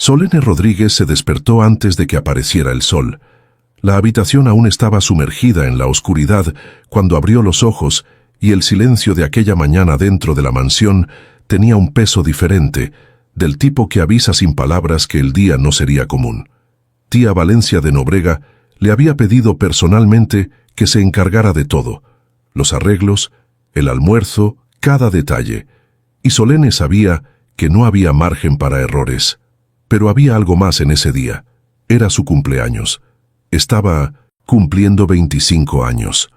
Solene Rodríguez se despertó antes de que apareciera el sol. La habitación aún estaba sumergida en la oscuridad cuando abrió los ojos y el silencio de aquella mañana dentro de la mansión tenía un peso diferente, del tipo que avisa sin palabras que el día no sería común. Tía Valencia de Nobrega le había pedido personalmente que se encargara de todo, los arreglos, el almuerzo, cada detalle, y Solene sabía que no había margen para errores. Pero había algo más en ese día. Era su cumpleaños. Estaba cumpliendo 25 años.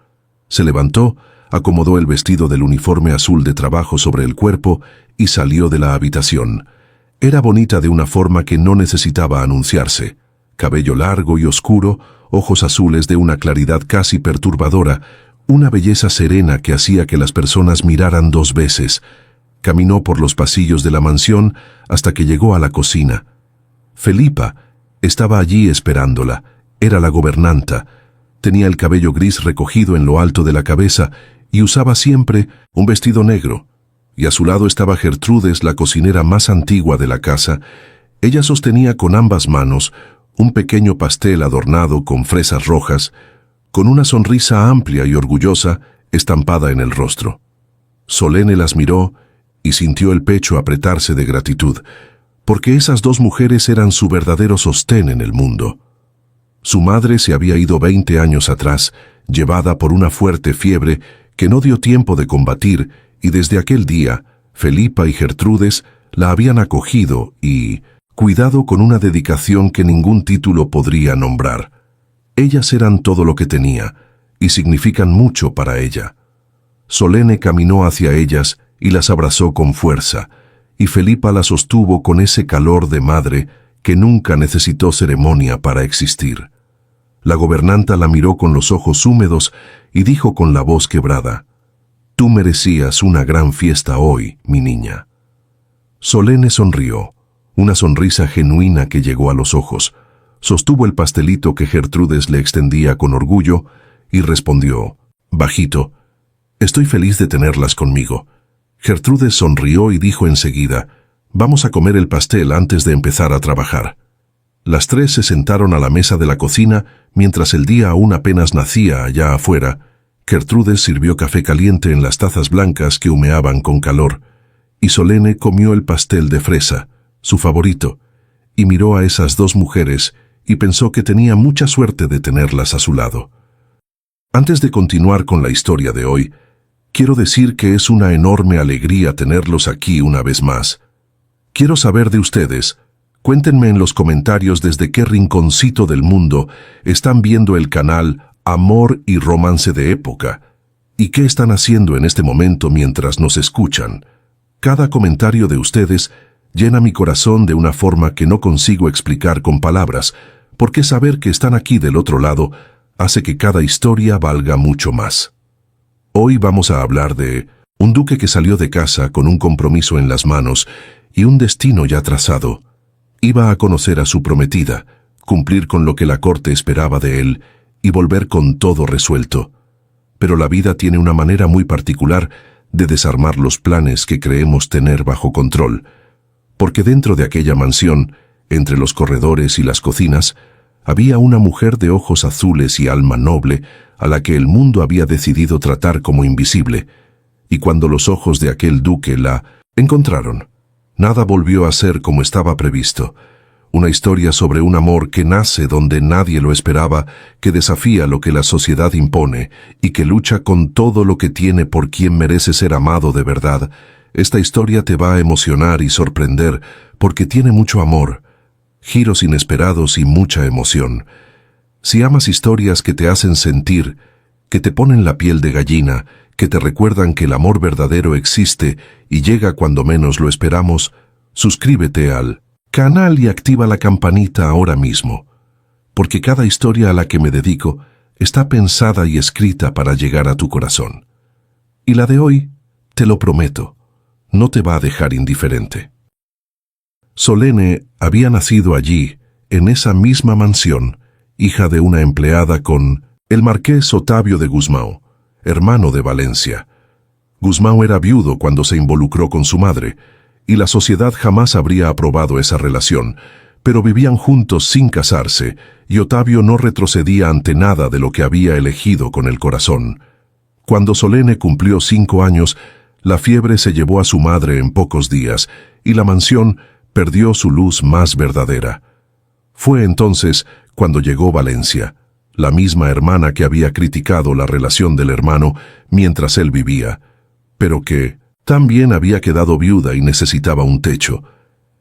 Se levantó, acomodó el vestido del uniforme azul de trabajo sobre el cuerpo y salió de la habitación. Era bonita de una forma que no necesitaba anunciarse. Cabello largo y oscuro, ojos azules de una claridad casi perturbadora, una belleza serena que hacía que las personas miraran dos veces. Caminó por los pasillos de la mansión hasta que llegó a la cocina. Felipa estaba allí esperándola. Era la gobernanta. Tenía el cabello gris recogido en lo alto de la cabeza y usaba siempre un vestido negro. Y a su lado estaba Gertrudes, la cocinera más antigua de la casa. Ella sostenía con ambas manos un pequeño pastel adornado con fresas rojas, con una sonrisa amplia y orgullosa estampada en el rostro. Solene las miró y sintió el pecho apretarse de gratitud, porque esas dos mujeres eran su verdadero sostén en el mundo. Su madre se había ido 20 años atrás, llevada por una fuerte fiebre que no dio tiempo de combatir, y desde aquel día, Felipa y Gertrudes la habían acogido y cuidado con una dedicación que ningún título podría nombrar. Ellas eran todo lo que tenía, y significan mucho para ella. Solene caminó hacia ellas y las abrazó con fuerza, y Felipa la sostuvo con ese calor de madre que nunca necesitó ceremonia para existir. La gobernanta la miró con los ojos húmedos y dijo con la voz quebrada: «Tú merecías una gran fiesta hoy, mi niña». Solene sonrió, una sonrisa genuina que llegó a los ojos, sostuvo el pastelito que Gertrudes le extendía con orgullo y respondió, bajito: «Estoy feliz de tenerlas conmigo». Gertrudes sonrió y dijo enseguida: «Vamos a comer el pastel antes de empezar a trabajar». Las tres se sentaron a la mesa de la cocina mientras el día aún apenas nacía allá afuera. Gertrudes sirvió café caliente en las tazas blancas que humeaban con calor, y Solene comió el pastel de fresa, su favorito, y miró a esas dos mujeres y pensó que tenía mucha suerte de tenerlas a su lado. Antes de continuar con la historia de hoy, quiero decir que es una enorme alegría tenerlos aquí una vez más. Quiero saber de ustedes. Cuéntenme en los comentarios desde qué rinconcito del mundo están viendo el canal Amor y Romance de Época y qué están haciendo en este momento mientras nos escuchan. Cada comentario de ustedes llena mi corazón de una forma que no consigo explicar con palabras, porque saber que están aquí del otro lado hace que cada historia valga mucho más. Hoy vamos a hablar de un duque que salió de casa con un compromiso en las manos y un destino ya trazado. Iba a conocer a su prometida, cumplir con lo que la corte esperaba de él y volver con todo resuelto. Pero la vida tiene una manera muy particular de desarmar los planes que creemos tener bajo control, porque dentro de aquella mansión, entre los corredores y las cocinas, había una mujer de ojos azules y alma noble a la que el mundo había decidido tratar como invisible, y cuando los ojos de aquel duque la encontraron, nada volvió a ser como estaba previsto. Una historia sobre un amor que nace donde nadie lo esperaba, que desafía lo que la sociedad impone y que lucha con todo lo que tiene por quien merece ser amado de verdad. Esta historia te va a emocionar y sorprender porque tiene mucho amor, giros inesperados y mucha emoción. Si amas historias que te hacen sentir, que te ponen la piel de gallina, que te recuerdan que el amor verdadero existe y llega cuando menos lo esperamos, suscríbete al canal y activa la campanita ahora mismo, porque cada historia a la que me dedico está pensada y escrita para llegar a tu corazón. Y la de hoy, te lo prometo, no te va a dejar indiferente. Solene había nacido allí, en esa misma mansión, hija de una empleada con el marqués Otavio de Gusmão, hermano de Valencia. Gusmão era viudo cuando se involucró con su madre, y la sociedad jamás habría aprobado esa relación, pero vivían juntos sin casarse, y Ottavio no retrocedía ante nada de lo que había elegido con el corazón. Cuando Solene cumplió 5 años, la fiebre se llevó a su madre en pocos días, y la mansión perdió su luz más verdadera. Fue entonces cuando llegó Valencia, la misma hermana que había criticado la relación del hermano mientras él vivía, pero que también había quedado viuda y necesitaba un techo.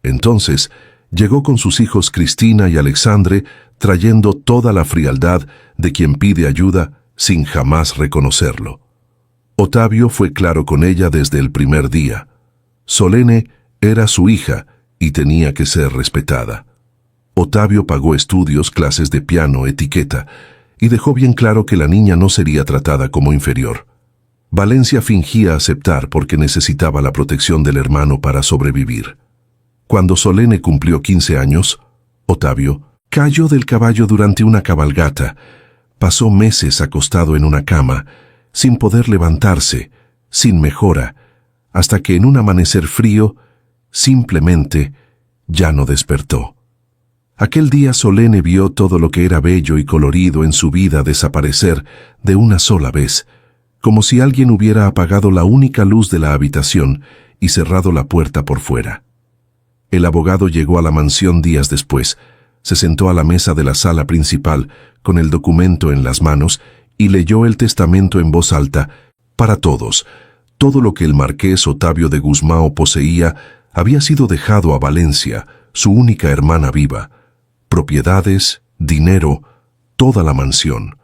Entonces llegó con sus hijos Cristina y Alexandre, trayendo toda la frialdad de quien pide ayuda sin jamás reconocerlo. Ottavio fue claro con ella desde el primer día. Solene era su hija y tenía que ser respetada. Ottavio pagó estudios, clases de piano, etiqueta, y dejó bien claro que la niña no sería tratada como inferior. Valencia fingía aceptar porque necesitaba la protección del hermano para sobrevivir. Cuando Solene cumplió 15 años, Ottavio cayó del caballo durante una cabalgata. Pasó meses acostado en una cama, sin poder levantarse, sin mejora, hasta que en un amanecer frío, simplemente, ya no despertó. Aquel día Solene vio todo lo que era bello y colorido en su vida desaparecer de una sola vez, como si alguien hubiera apagado la única luz de la habitación y cerrado la puerta por fuera. El abogado llegó a la mansión días después, se sentó a la mesa de la sala principal con el documento en las manos y leyó el testamento en voz alta para todos. Todo lo que el marqués Ottavio de Gusmão poseía había sido dejado a Valencia, su única hermana viva. Propiedades, dinero, toda la mansión.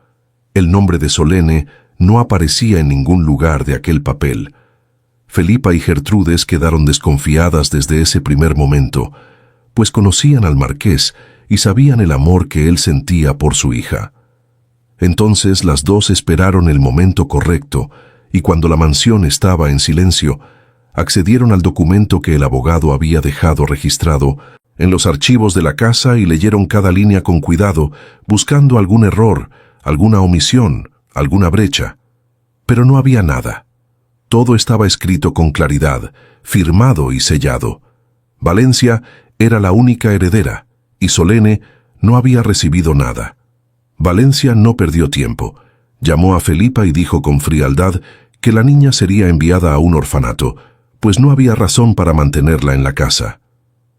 El nombre de Solene no aparecía en ningún lugar de aquel papel. Felipa y Gertrudes quedaron desconfiadas desde ese primer momento, pues conocían al marqués y sabían el amor que él sentía por su hija. Entonces las dos esperaron el momento correcto, y cuando la mansión estaba en silencio, accedieron al documento que el abogado había dejado registrado en los archivos de la casa y leyeron cada línea con cuidado, buscando algún error, alguna omisión, alguna brecha. Pero no había nada. Todo estaba escrito con claridad, firmado y sellado. Valencia era la única heredera, y Solene no había recibido nada. Valencia no perdió tiempo. Llamó a Felipa y dijo con frialdad que la niña sería enviada a un orfanato, pues no había razón para mantenerla en la casa.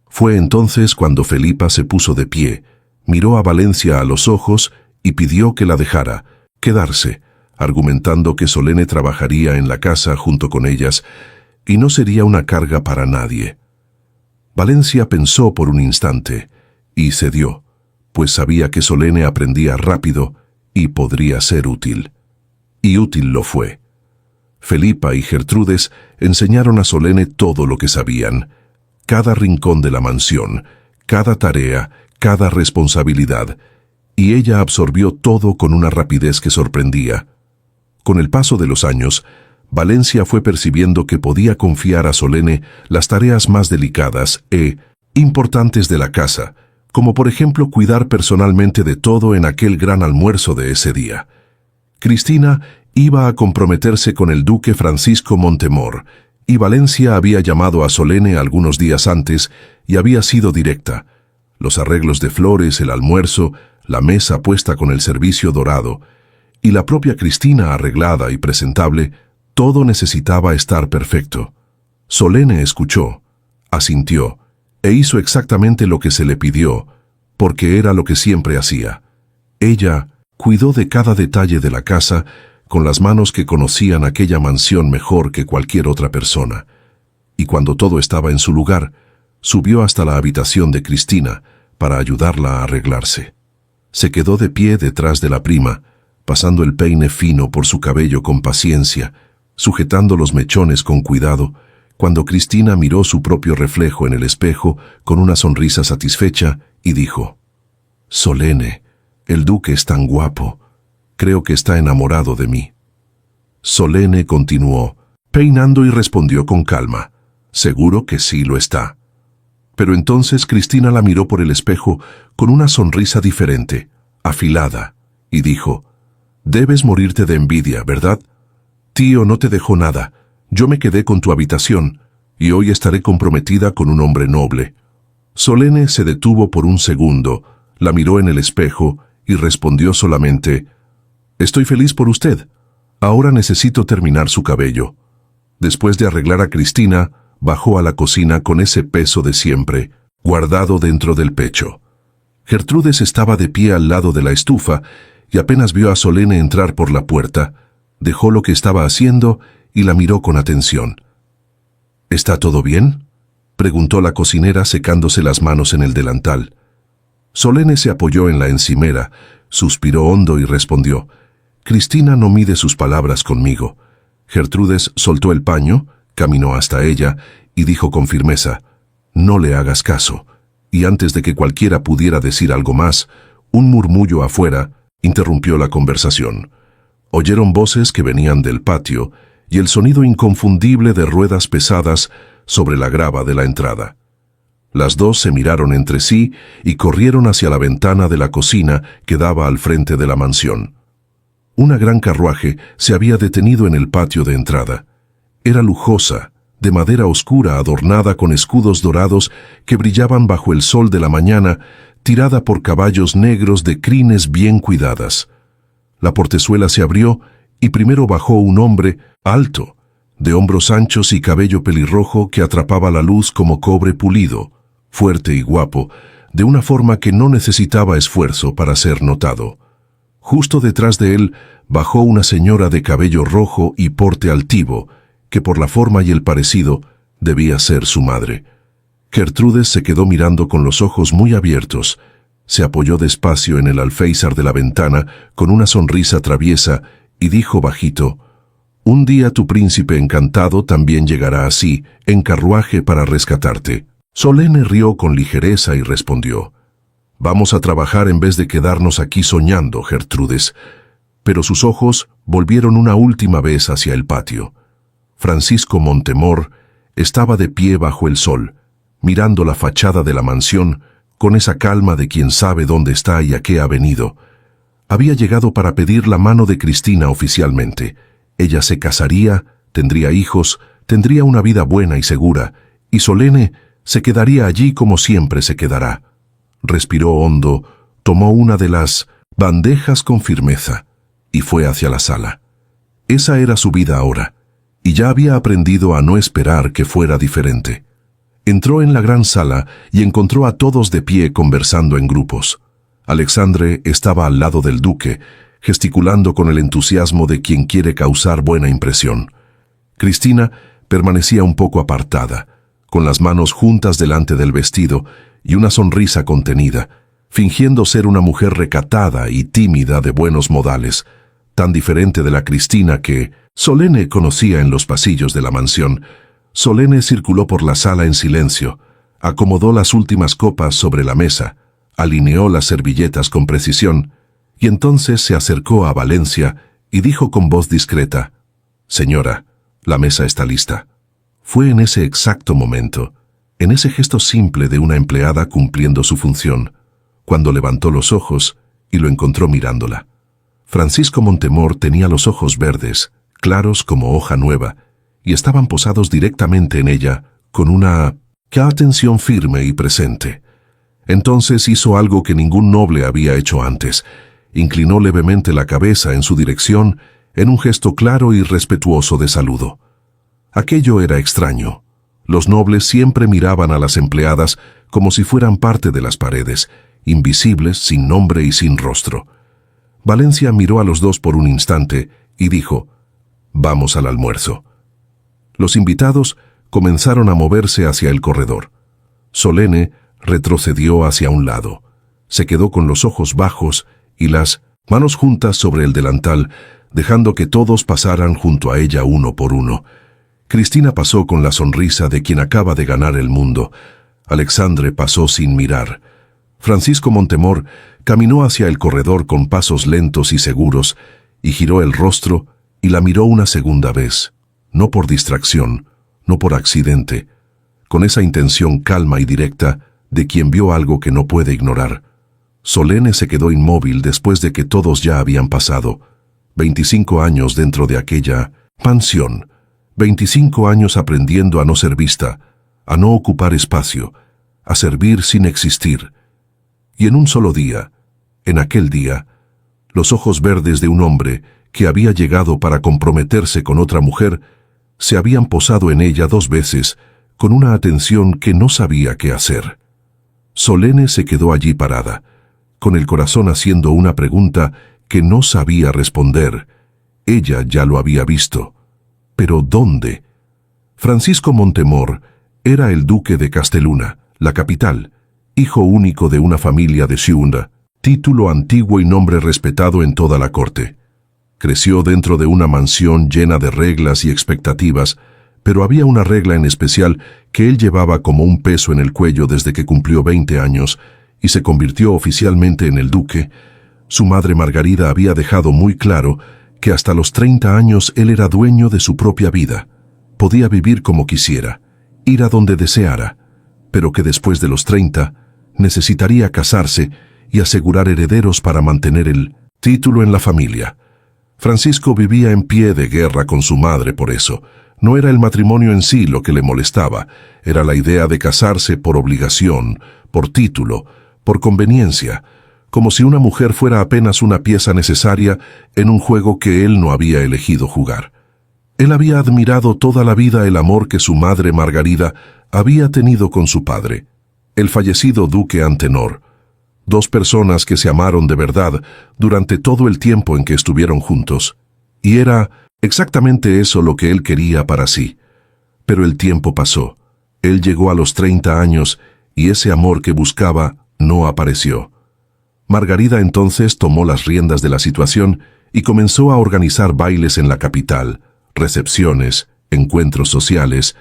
Fue entonces cuando Felipa se puso de pie, miró a Valencia a los ojos y pidió que la dejara quedarse, argumentando que Solene trabajaría en la casa junto con ellas y no sería una carga para nadie. Valencia pensó por un instante y cedió, pues sabía que Solene aprendía rápido y podría ser útil. Y útil lo fue. Felipa y Gertrudes enseñaron a Solene todo lo que sabían, cada rincón de la mansión, cada tarea, cada responsabilidad, y ella absorbió todo con una rapidez que sorprendía. Con el paso de los años, Valencia fue percibiendo que podía confiar a Solene las tareas más delicadas e importantes de la casa, como por ejemplo cuidar personalmente de todo en aquel gran almuerzo de ese día. Cristina iba a comprometerse con el duque Francisco Montemor, y Valencia había llamado a Solene algunos días antes y había sido directa. Los arreglos de flores, el almuerzo, la mesa puesta con el servicio dorado, y la propia Cristina arreglada y presentable, todo necesitaba estar perfecto. Solene escuchó, asintió, e hizo exactamente lo que se le pidió, porque era lo que siempre hacía. Ella cuidó de cada detalle de la casa con las manos que conocían aquella mansión mejor que cualquier otra persona. Y cuando todo estaba en su lugar, subió hasta la habitación de Cristina para ayudarla a arreglarse. Se quedó de pie detrás de la prima, pasando el peine fino por su cabello con paciencia, sujetando los mechones con cuidado, cuando Cristina miró su propio reflejo en el espejo con una sonrisa satisfecha y dijo: «Solene, el duque es tan guapo. Creo que está enamorado de mí». Solene continuó, peinando y respondió con calma: «Seguro que sí lo está». Pero entonces Cristina la miró por el espejo con una sonrisa diferente, afilada, y dijo: «Debes morirte de envidia, ¿verdad? Tío no te dejó nada. Yo me quedé con tu habitación, y hoy estaré comprometida con un hombre noble». Solene se detuvo por un segundo, la miró en el espejo y respondió solamente: «Estoy feliz por usted. Ahora necesito terminar su cabello». Después de arreglar a Cristina, bajó a la cocina con ese peso de siempre, guardado dentro del pecho. Gertrudes estaba de pie al lado de la estufa y apenas vio a Solene entrar por la puerta, dejó lo que estaba haciendo y la miró con atención. «¿Está todo bien?», preguntó la cocinera secándose las manos en el delantal. Solene se apoyó en la encimera, suspiró hondo y respondió: «Cristina no mide sus palabras conmigo». Gertrudes soltó el paño, caminó hasta ella y dijo con firmeza: «No le hagas caso». Y antes de que cualquiera pudiera decir algo más, un murmullo afuera interrumpió la conversación. Oyeron voces que venían del patio y el sonido inconfundible de ruedas pesadas sobre la grava de la entrada. Las dos se miraron entre sí y corrieron hacia la ventana de la cocina que daba al frente de la mansión. Una gran carruaje se había detenido en el patio de entrada. Era lujosa, de madera oscura adornada con escudos dorados que brillaban bajo el sol de la mañana, tirada por caballos negros de crines bien cuidadas. La portezuela se abrió y primero bajó un hombre alto, de hombros anchos y cabello pelirrojo que atrapaba la luz como cobre pulido, fuerte y guapo, de una forma que no necesitaba esfuerzo para ser notado. Justo detrás de él bajó una señora de cabello rojo y porte altivo, que por la forma y el parecido debía ser su madre. Gertrudes se quedó mirando con los ojos muy abiertos, se apoyó despacio en el alféizar de la ventana con una sonrisa traviesa y dijo bajito: «Un día tu príncipe encantado también llegará así, en carruaje para rescatarte». Solene rió con ligereza y respondió: «Vamos a trabajar en vez de quedarnos aquí soñando, Gertrudes». Pero sus ojos volvieron una última vez hacia el patio. Francisco Montemor estaba de pie bajo el sol, mirando la fachada de la mansión con esa calma de quien sabe dónde está y a qué ha venido. Había llegado para pedir la mano de Cristina oficialmente. Ella se casaría, tendría hijos, tendría una vida buena y segura, y Solene se quedaría allí como siempre se quedará. Respiró hondo, tomó una de las bandejas con firmeza y fue hacia la sala. Esa era su vida ahora, y ya había aprendido a no esperar que fuera diferente. Entró en la gran sala y encontró a todos de pie conversando en grupos. Alexandre estaba al lado del duque, gesticulando con el entusiasmo de quien quiere causar buena impresión. Cristina permanecía un poco apartada, con las manos juntas delante del vestido y una sonrisa contenida, fingiendo ser una mujer recatada y tímida de buenos modales, tan diferente de la Cristina que Solene conocía en los pasillos de la mansión. Solene circuló por la sala en silencio, acomodó las últimas copas sobre la mesa, alineó las servilletas con precisión, y entonces se acercó a Valencia y dijo con voz discreta: «Señora, la mesa está lista». Fue en ese exacto momento, en ese gesto simple de una empleada cumpliendo su función, cuando levantó los ojos y lo encontró mirándola. Francisco Montemor tenía los ojos verdes, claros como hoja nueva, y estaban posados directamente en ella, con una atención firme y presente. Entonces hizo algo que ningún noble había hecho antes. Inclinó levemente la cabeza en su dirección, en un gesto claro y respetuoso de saludo. Aquello era extraño. Los nobles siempre miraban a las empleadas como si fueran parte de las paredes, invisibles, sin nombre y sin rostro. Valencia miró a los dos por un instante y dijo: «Vamos al almuerzo». Los invitados comenzaron a moverse hacia el corredor. Solene retrocedió hacia un lado. Se quedó con los ojos bajos y las manos juntas sobre el delantal, dejando que todos pasaran junto a ella uno por uno. Cristina pasó con la sonrisa de quien acaba de ganar el mundo. Alexandre pasó sin mirar. Francisco Montemor caminó hacia el corredor con pasos lentos y seguros, y giró el rostro y la miró una segunda vez, no por distracción, no por accidente, con esa intención calma y directa de quien vio algo que no puede ignorar. Solene se quedó inmóvil después de que todos ya habían pasado. 25 años dentro de aquella mansión, 25 años aprendiendo a no ser vista, a no ocupar espacio, a servir sin existir. Y en un solo día, en aquel día, los ojos verdes de un hombre que había llegado para comprometerse con otra mujer se habían posado en ella 2 veces con una atención que no sabía qué hacer. Solene se quedó allí parada, con el corazón haciendo una pregunta que no sabía responder. Ella ya lo había visto. ¿Pero dónde? Francisco Montemor era el duque de Casteluna, la capital, hijo único de una familia de Ciunda, título antiguo y nombre respetado en toda la corte. Creció dentro de una mansión llena de reglas y expectativas, pero había una regla en especial que él llevaba como un peso en el cuello desde que cumplió 20 años y se convirtió oficialmente en el duque. Su madre Margarida había dejado muy claro que hasta los 30 años él era dueño de su propia vida. Podía vivir como quisiera, ir a donde deseara, pero que después de los 30 necesitaría casarse y asegurar herederos para mantener el título en la familia. Francisco vivía en pie de guerra con su madre por eso. No era el matrimonio en sí lo que le molestaba, era la idea de casarse por obligación, por título, por conveniencia, como si una mujer fuera apenas una pieza necesaria en un juego que él no había elegido jugar. Él había admirado toda la vida el amor que su madre Margarida había tenido con su padre, el fallecido duque Antenor. 2 personas que se amaron de verdad durante todo el tiempo en que estuvieron juntos. Y era exactamente eso lo que él quería para sí. Pero el tiempo pasó. Él llegó a los 30 años y ese amor que buscaba no apareció. Margarida entonces tomó las riendas de la situación y comenzó a organizar bailes en la capital, recepciones, encuentros sociales,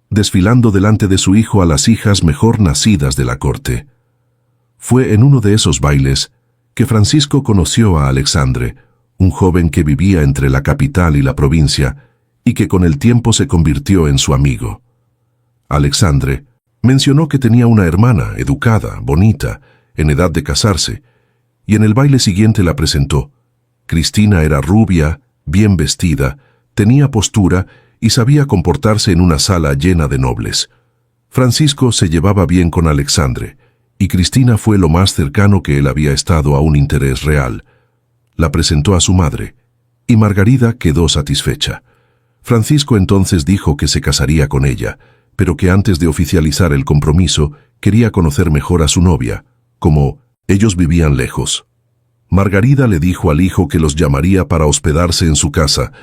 desfilando delante de su hijo a las hijas mejor nacidas de la corte. Fue en uno de esos bailes que Francisco conoció a Alexandre, un joven que vivía entre la capital y la provincia y que con el tiempo se convirtió en su amigo. Alexandre mencionó que tenía una hermana educada, bonita, en edad de casarse, y en el baile siguiente la presentó. Cristina era rubia, bien vestida, tenía postura y sabía comportarse en una sala llena de nobles. Francisco se llevaba bien con Alexandre, y Cristina fue lo más cercano que él había estado a un interés real. La presentó a su madre, y Margarida quedó satisfecha. Francisco entonces dijo que se casaría con ella, pero que antes de oficializar el compromiso quería conocer mejor a su novia, como ellos vivían lejos. Margarida le dijo al hijo que los llamaría para hospedarse en su casa,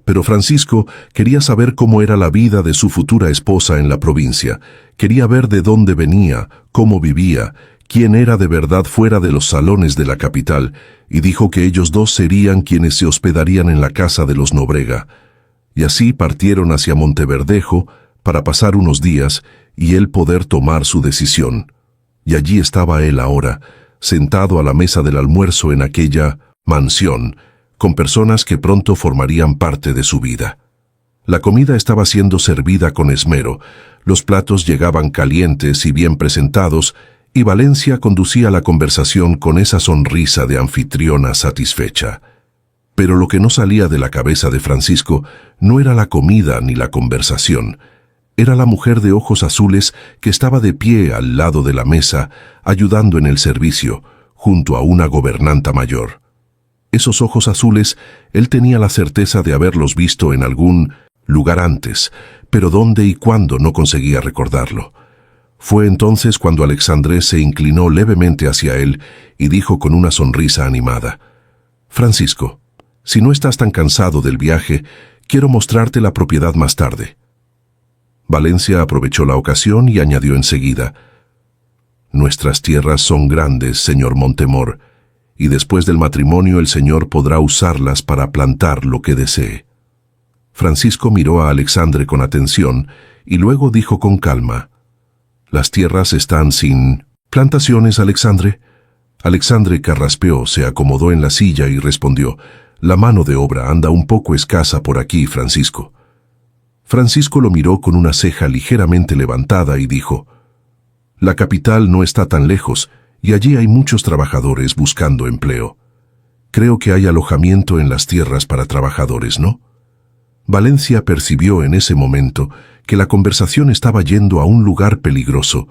pero Francisco quería saber cómo era la vida de su futura esposa en la provincia. Quería ver de dónde venía, cómo vivía, quién era de verdad fuera de los salones de la capital, y dijo que ellos 2 serían quienes se hospedarían en la casa de los Nobrega. Y así partieron hacia Monteverdejo para pasar unos días y él poder tomar su decisión. Y allí estaba él ahora, sentado a la mesa del almuerzo en aquella mansión, con personas que pronto formarían parte de su vida. La comida estaba siendo servida con esmero, los platos llegaban calientes y bien presentados, y Valencia conducía la conversación con esa sonrisa de anfitriona satisfecha. Pero lo que no salía de la cabeza de Francisco no era la comida ni la conversación. Era la mujer de ojos azules que estaba de pie al lado de la mesa, ayudando en el servicio, junto a una gobernanta mayor. Esos ojos azules, él tenía la certeza de haberlos visto en algún lugar antes, pero dónde y cuándo no conseguía recordarlo. Fue entonces cuando Alexandre se inclinó levemente hacia él y dijo con una sonrisa animada: «Francisco, si no estás tan cansado del viaje, quiero mostrarte la propiedad más tarde». Valencia aprovechó la ocasión y añadió enseguida: «Nuestras tierras son grandes, señor Montemor, y después del matrimonio el señor podrá usarlas para plantar lo que desee». Francisco miró a Alexandre con atención y luego dijo con calma: «Las tierras están sin plantaciones, Alexandre». Alexandre carraspeó, se acomodó en la silla y respondió: «La mano de obra anda un poco escasa por aquí, Francisco». Francisco lo miró con una ceja ligeramente levantada y dijo: «La capital no está tan lejos, y allí hay muchos trabajadores buscando empleo. Creo que hay alojamiento en las tierras para trabajadores, ¿no?». Valencia percibió en ese momento que la conversación estaba yendo a un lugar peligroso,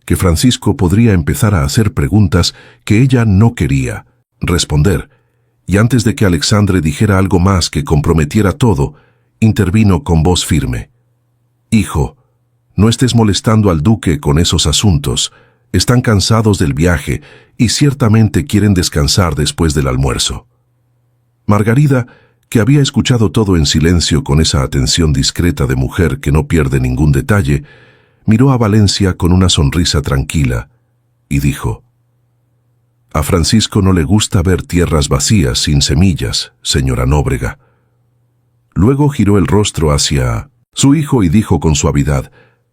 que Francisco podría empezar a hacer preguntas que ella no quería responder, y antes de que Alexandre dijera algo más que comprometiera todo, intervino con voz firme. «Hijo, no estés molestando al duque con esos asuntos. Están cansados del viaje y ciertamente quieren descansar después del almuerzo». Margarida, que había escuchado todo en silencio con esa atención discreta de mujer que no pierde ningún detalle, miró a Valencia con una sonrisa tranquila y dijo: «A Francisco no le gusta ver tierras vacías sin semillas, señora Nóbrega». Luego giró el rostro hacia su hijo y dijo con suavidad: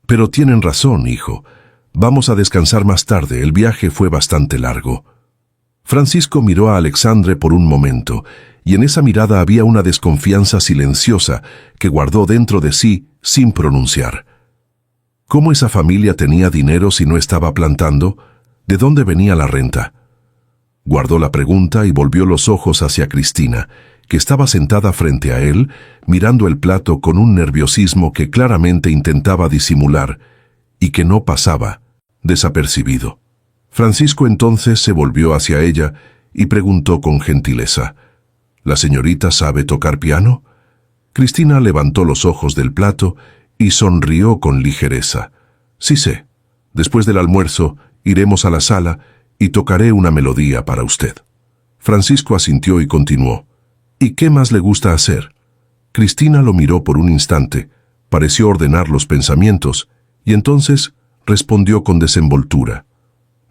«Pero tienen razón, hijo. Vamos a descansar más tarde, el viaje fue bastante largo». Francisco miró a Alexandre por un momento, y en esa mirada había una desconfianza silenciosa que guardó dentro de sí sin pronunciar. ¿Cómo esa familia tenía dinero si no estaba plantando? ¿De dónde venía la renta? Guardó la pregunta y volvió los ojos hacia Cristina, que estaba sentada frente a él, mirando el plato con un nerviosismo que claramente intentaba disimular y que no pasaba desapercibido. Francisco entonces se volvió hacia ella y preguntó con gentileza: «¿La señorita sabe tocar piano?». Cristina levantó los ojos del plato y sonrió con ligereza. «Sí sé. Después del almuerzo iremos a la sala y tocaré una melodía para usted». Francisco asintió y continuó: «¿Y qué más le gusta hacer?». Cristina lo miró por un instante, pareció ordenar los pensamientos, y entonces respondió con desenvoltura: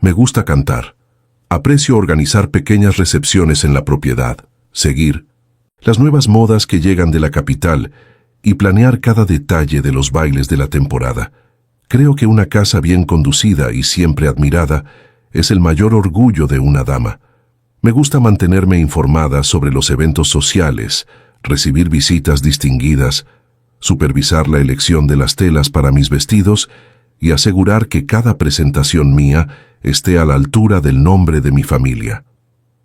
«Me gusta cantar. Aprecio organizar pequeñas recepciones en la propiedad, seguir las nuevas modas que llegan de la capital y planear cada detalle de los bailes de la temporada. Creo que una casa bien conducida y siempre admirada es el mayor orgullo de una dama. Me gusta mantenerme informada sobre los eventos sociales, recibir visitas distinguidas, supervisar la elección de las telas para mis vestidos y asegurar que cada presentación mía esté a la altura del nombre de mi familia».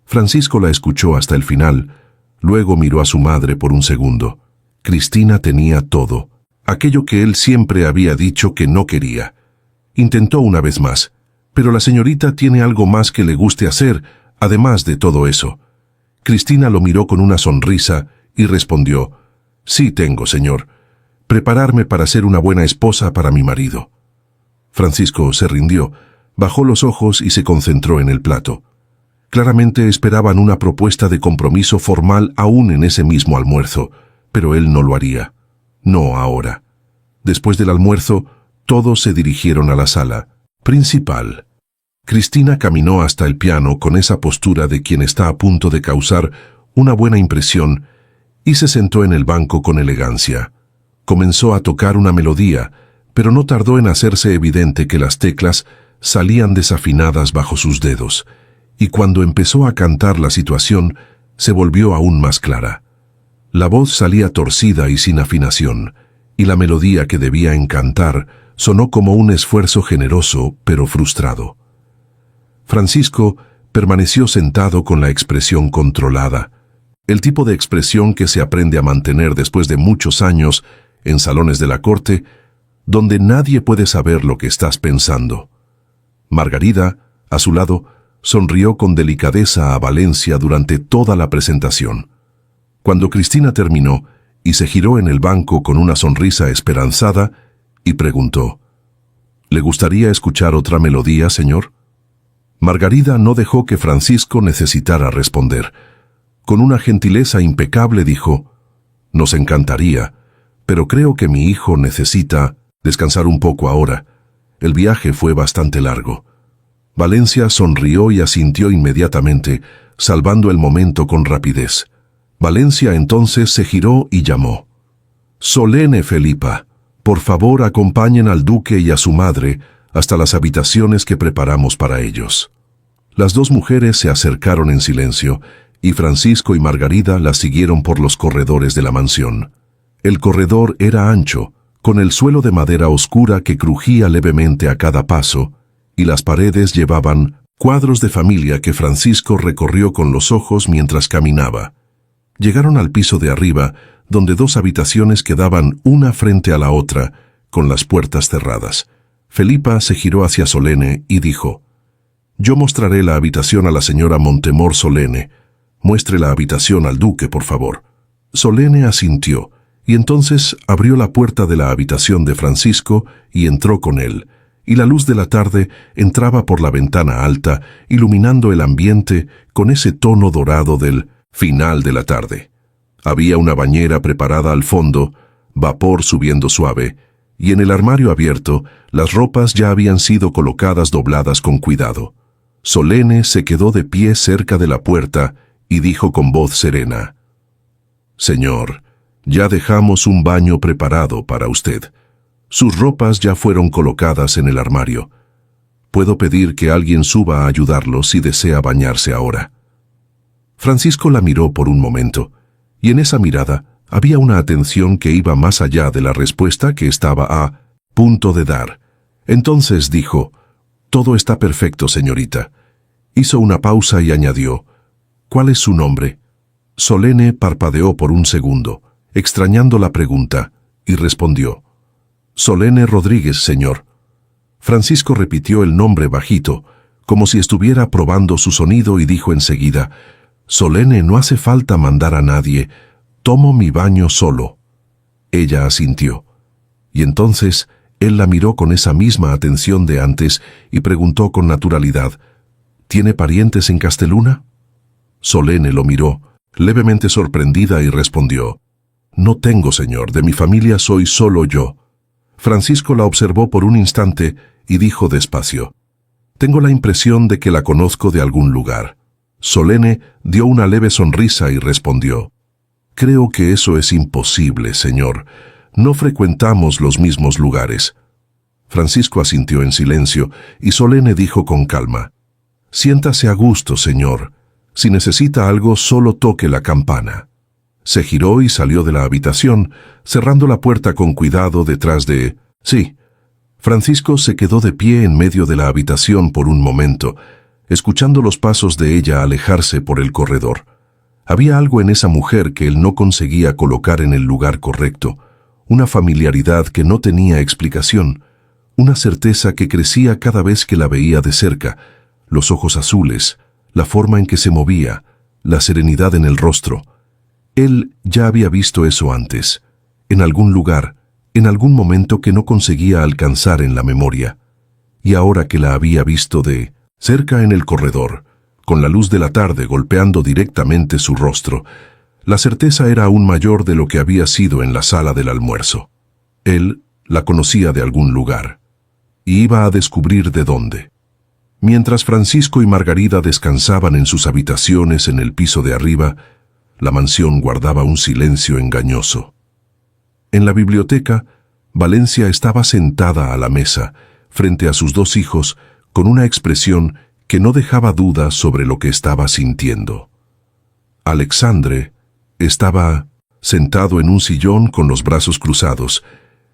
Francisco la escuchó hasta el final, luego miró a su madre por un segundo. Cristina tenía todo, aquello que él siempre había dicho que no quería. Intentó una vez más: «Pero la señorita tiene algo más que le guste hacer, además de todo eso». Cristina lo miró con una sonrisa y respondió: «Sí tengo, señor. Prepararme para ser una buena esposa para mi marido». Francisco se rindió, bajó los ojos y se concentró en el plato. Claramente esperaban una propuesta de compromiso formal aún en ese mismo almuerzo, pero él no lo haría. No ahora. Después del almuerzo, todos se dirigieron a la sala principal. Cristina caminó hasta el piano con esa postura de quien está a punto de causar una buena impresión y se sentó en el banco con elegancia. Comenzó a tocar una melodía, pero no tardó en hacerse evidente que las teclas salían desafinadas bajo sus dedos, y cuando empezó a cantar la situación se volvió aún más clara. La voz salía torcida y sin afinación, y la melodía que debía encantar sonó como un esfuerzo generoso pero frustrado. Francisco permaneció sentado con la expresión controlada, el tipo de expresión que se aprende a mantener después de muchos años en salones de la corte, donde nadie puede saber lo que estás pensando. Margarida, a su lado, sonrió con delicadeza a Valencia durante toda la presentación. Cuando Cristina terminó y se giró en el banco con una sonrisa esperanzada y preguntó: «¿Le gustaría escuchar otra melodía, señor?». Margarida no dejó que Francisco necesitara responder. Con una gentileza impecable dijo: «Nos encantaría, pero creo que mi hijo necesita descansar un poco ahora. El viaje fue bastante largo». Valencia sonrió y asintió inmediatamente, salvando el momento con rapidez. Valencia entonces se giró y llamó: «Solene Felipa, por favor acompañen al duque y a su madre hasta las habitaciones que preparamos para ellos». Las dos mujeres se acercaron en silencio, y Francisco y Margarida las siguieron por los corredores de la mansión. El corredor era ancho, con el suelo de madera oscura que crujía levemente a cada paso, y las paredes llevaban cuadros de familia que Francisco recorrió con los ojos mientras caminaba. Llegaron al piso de arriba, donde dos habitaciones quedaban una frente a la otra, con las puertas cerradas. Felipa se giró hacia Solene y dijo: «Yo mostraré la habitación a la señora Montemor, Solene. Muestre la habitación al duque, por favor». Solene asintió, y entonces abrió la puerta de la habitación de Francisco y entró con él, y la luz de la tarde entraba por la ventana alta, iluminando el ambiente con ese tono dorado del final de la tarde. Había una bañera preparada al fondo, vapor subiendo suave, y en el armario abierto las ropas ya habían sido colocadas dobladas con cuidado. Solene se quedó de pie cerca de la puerta y dijo con voz serena: «Señor, ya dejamos un baño preparado para usted. Sus ropas ya fueron colocadas en el armario. Puedo pedir que alguien suba a ayudarlo si desea bañarse ahora». Francisco la miró por un momento, y en esa mirada había una atención que iba más allá de la respuesta que estaba a punto de dar. Entonces dijo: «Todo está perfecto, señorita». Hizo una pausa y añadió: «¿Cuál es su nombre?». Solene parpadeó por un segundo, extrañando la pregunta, y respondió: «Solene Rodríguez, señor». Francisco repitió el nombre bajito, como si estuviera probando su sonido, y dijo enseguida: «Solene, no hace falta mandar a nadie. Tomo mi baño solo». Ella asintió, y entonces él la miró con esa misma atención de antes y preguntó con naturalidad: «¿Tiene parientes en Casteluna?». Solene lo miró, levemente sorprendida, y respondió: «No tengo, señor, de mi familia soy solo yo». Francisco la observó por un instante y dijo despacio: «Tengo la impresión de que la conozco de algún lugar». Solene dio una leve sonrisa y respondió: «Creo que eso es imposible, señor. No frecuentamos los mismos lugares». Francisco asintió en silencio y Solene dijo con calma: «Siéntase a gusto, señor. Si necesita algo, solo toque la campana». Se giró y salió de la habitación, cerrando la puerta con cuidado detrás de... Sí. Francisco se quedó de pie en medio de la habitación por un momento, escuchando los pasos de ella alejarse por el corredor. Había algo en esa mujer que él no conseguía colocar en el lugar correcto, una familiaridad que no tenía explicación, una certeza que crecía cada vez que la veía de cerca, los ojos azules, la forma en que se movía, la serenidad en el rostro. Él ya había visto eso antes, en algún lugar, en algún momento que no conseguía alcanzar en la memoria. Y ahora que la había visto de cerca en el corredor, con la luz de la tarde golpeando directamente su rostro, la certeza era aún mayor de lo que había sido en la sala del almuerzo. Él la conocía de algún lugar, y iba a descubrir de dónde. Mientras Francisco y Margarida descansaban en sus habitaciones en el piso de arriba, la mansión guardaba un silencio engañoso. En la biblioteca, Valencia estaba sentada a la mesa, frente a sus dos hijos, con una expresión que no dejaba duda sobre lo que estaba sintiendo. Alexandre estaba sentado en un sillón con los brazos cruzados,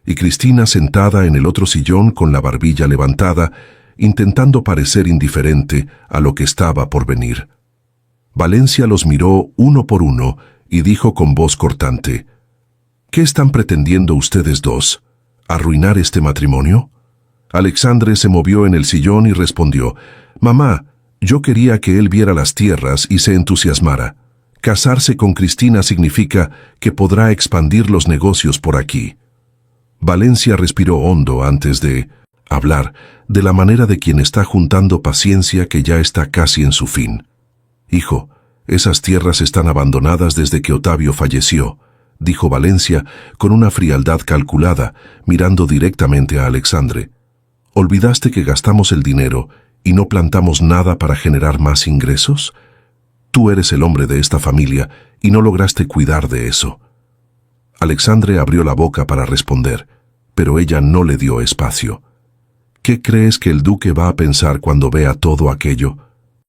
y Cristina sentada en el otro sillón con la barbilla levantada, intentando parecer indiferente a lo que estaba por venir. Valencia los miró uno por uno y dijo con voz cortante: «¿Qué están pretendiendo ustedes dos? ¿Arruinar este matrimonio?». Alexandre se movió en el sillón y respondió: «Mamá, yo quería que él viera las tierras y se entusiasmara. Casarse con Cristina significa que podrá expandir los negocios por aquí». Valencia respiró hondo antes de hablar, de la manera de quien está juntando paciencia que ya está casi en su fin. «Hijo, esas tierras están abandonadas desde que Otavio falleció», dijo Valencia con una frialdad calculada, mirando directamente a Alexandre. «¿Olvidaste que gastamos el dinero y no plantamos nada para generar más ingresos? Tú eres el hombre de esta familia y no lograste cuidar de eso». Alexandre abrió la boca para responder, pero ella no le dio espacio. «¿Qué crees que el duque va a pensar cuando vea todo aquello?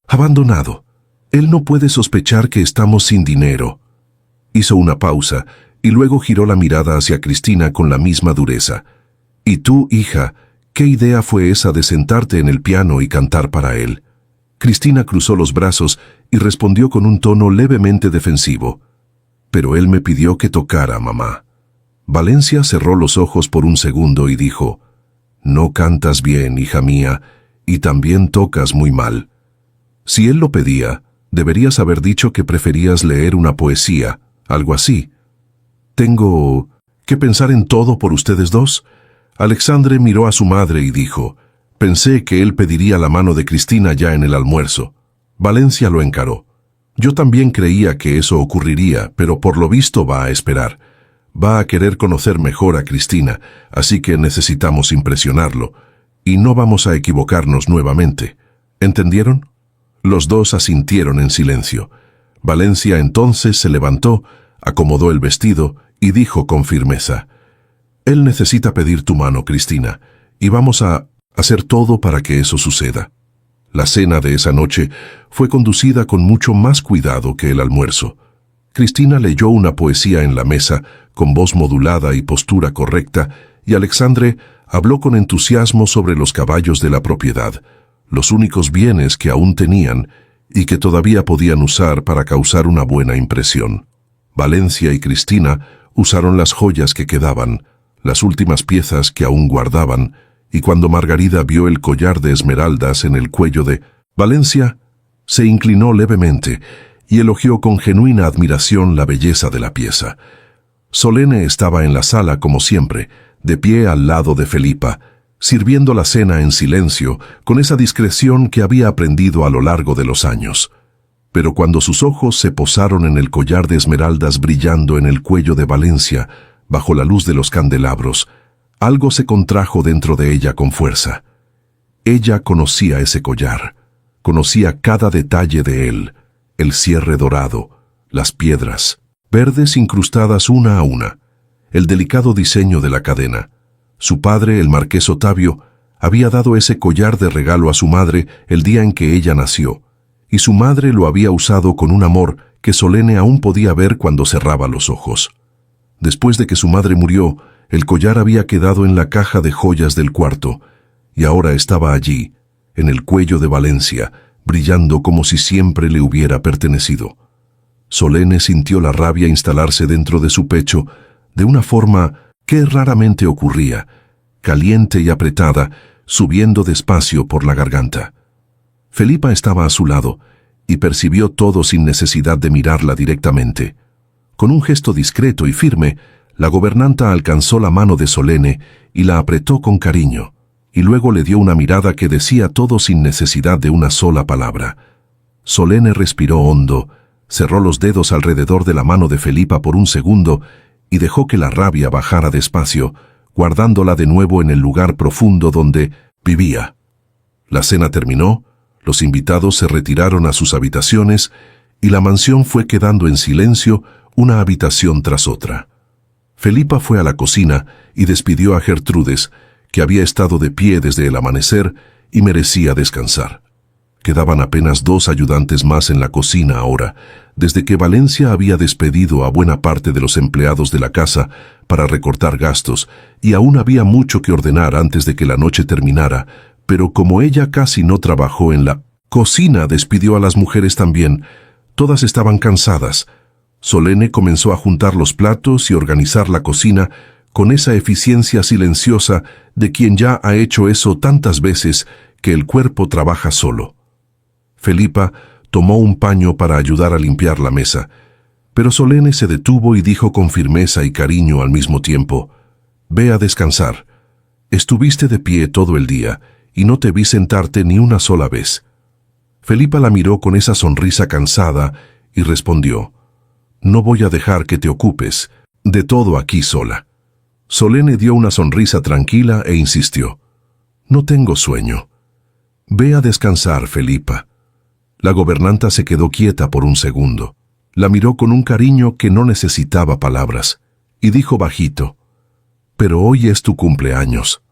Abandonado. Él no puede sospechar que estamos sin dinero». Hizo una pausa y luego giró la mirada hacia Cristina con la misma dureza. «¿Y tú, hija, qué idea fue esa de sentarte en el piano y cantar para él?». Cristina cruzó los brazos y respondió con un tono levemente defensivo: «Pero él me pidió que tocara, mamá». Valencia cerró los ojos por un segundo y dijo: «No cantas bien, hija mía, y también tocas muy mal». Si él lo pedía, deberías haber dicho que preferías leer una poesía, algo así. «Tengo que pensar en todo por ustedes dos». Alexandre miró a su madre y dijo: «Pensé que él pediría la mano de Cristina ya en el almuerzo». Valencia lo encaró. «Yo también creía que eso ocurriría, pero por lo visto va a esperar. Va a querer conocer mejor a Cristina, así que necesitamos impresionarlo. Y no vamos a equivocarnos nuevamente. ¿Entendieron?». Los dos asintieron en silencio. Valencia entonces se levantó, acomodó el vestido y dijo con firmeza: «Él necesita pedir tu mano, Cristina, y vamos a hacer todo para que eso suceda». La cena de esa noche fue conducida con mucho más cuidado que el almuerzo. Cristina leyó una poesía en la mesa, con voz modulada y postura correcta, y Alexandre habló con entusiasmo sobre los caballos de la propiedad, los únicos bienes que aún tenían y que todavía podían usar para causar una buena impresión. Valencia y Cristina usaron las joyas que quedaban, las últimas piezas que aún guardaban, y cuando Margarida vio el collar de esmeraldas en el cuello de Valencia, se inclinó levemente y elogió con genuina admiración la belleza de la pieza. Solene estaba en la sala como siempre, de pie al lado de Felipa, sirviendo la cena en silencio, con esa discreción que había aprendido a lo largo de los años. Pero cuando sus ojos se posaron en el collar de esmeraldas brillando en el cuello de Valencia, bajo la luz de los candelabros, algo se contrajo dentro de ella con fuerza. Ella conocía ese collar, conocía cada detalle de él, el cierre dorado, las piedras, verdes incrustadas una a una, el delicado diseño de la cadena. Su padre, el marqués Otavio, había dado ese collar de regalo a su madre el día en que ella nació, y su madre lo había usado con un amor que Solene aún podía ver cuando cerraba los ojos. Después de que su madre murió, el collar había quedado en la caja de joyas del cuarto, y ahora estaba allí, en el cuello de Valencia, brillando como si siempre le hubiera pertenecido. Solene sintió la rabia instalarse dentro de su pecho de una forma que raramente ocurría, caliente y apretada, subiendo despacio por la garganta. Felipa estaba a su lado, y percibió todo sin necesidad de mirarla directamente. Con un gesto discreto y firme, la gobernanta alcanzó la mano de Solene y la apretó con cariño, y luego le dio una mirada que decía todo sin necesidad de una sola palabra. Solene respiró hondo, cerró los dedos alrededor de la mano de Felipa por un segundo y dejó que la rabia bajara despacio, guardándola de nuevo en el lugar profundo donde vivía. La cena terminó, los invitados se retiraron a sus habitaciones y la mansión fue quedando en silencio, una habitación tras otra. Felipa fue a la cocina y despidió a Gertrudes, que había estado de pie desde el amanecer y merecía descansar. Quedaban apenas 2 ayudantes más en la cocina ahora, desde que Valencia había despedido a buena parte de los empleados de la casa para recortar gastos, y aún había mucho que ordenar antes de que la noche terminara, pero como ella casi no trabajó en la cocina, despidió a las mujeres también. Todas estaban cansadas. Solene comenzó a juntar los platos y organizar la cocina con esa eficiencia silenciosa de quien ya ha hecho eso tantas veces que el cuerpo trabaja solo. Felipa tomó un paño para ayudar a limpiar la mesa, pero Solene se detuvo y dijo con firmeza y cariño al mismo tiempo: «Ve a descansar. Estuviste de pie todo el día y no te vi sentarte ni una sola vez». Felipa la miró con esa sonrisa cansada y respondió: «No voy a dejar que te ocupes de todo aquí sola». Solene dio una sonrisa tranquila e insistió: «No tengo sueño. Ve a descansar, Felipa». La gobernanta se quedó quieta por un segundo. La miró con un cariño que no necesitaba palabras, y dijo bajito: «Pero hoy es tu cumpleaños».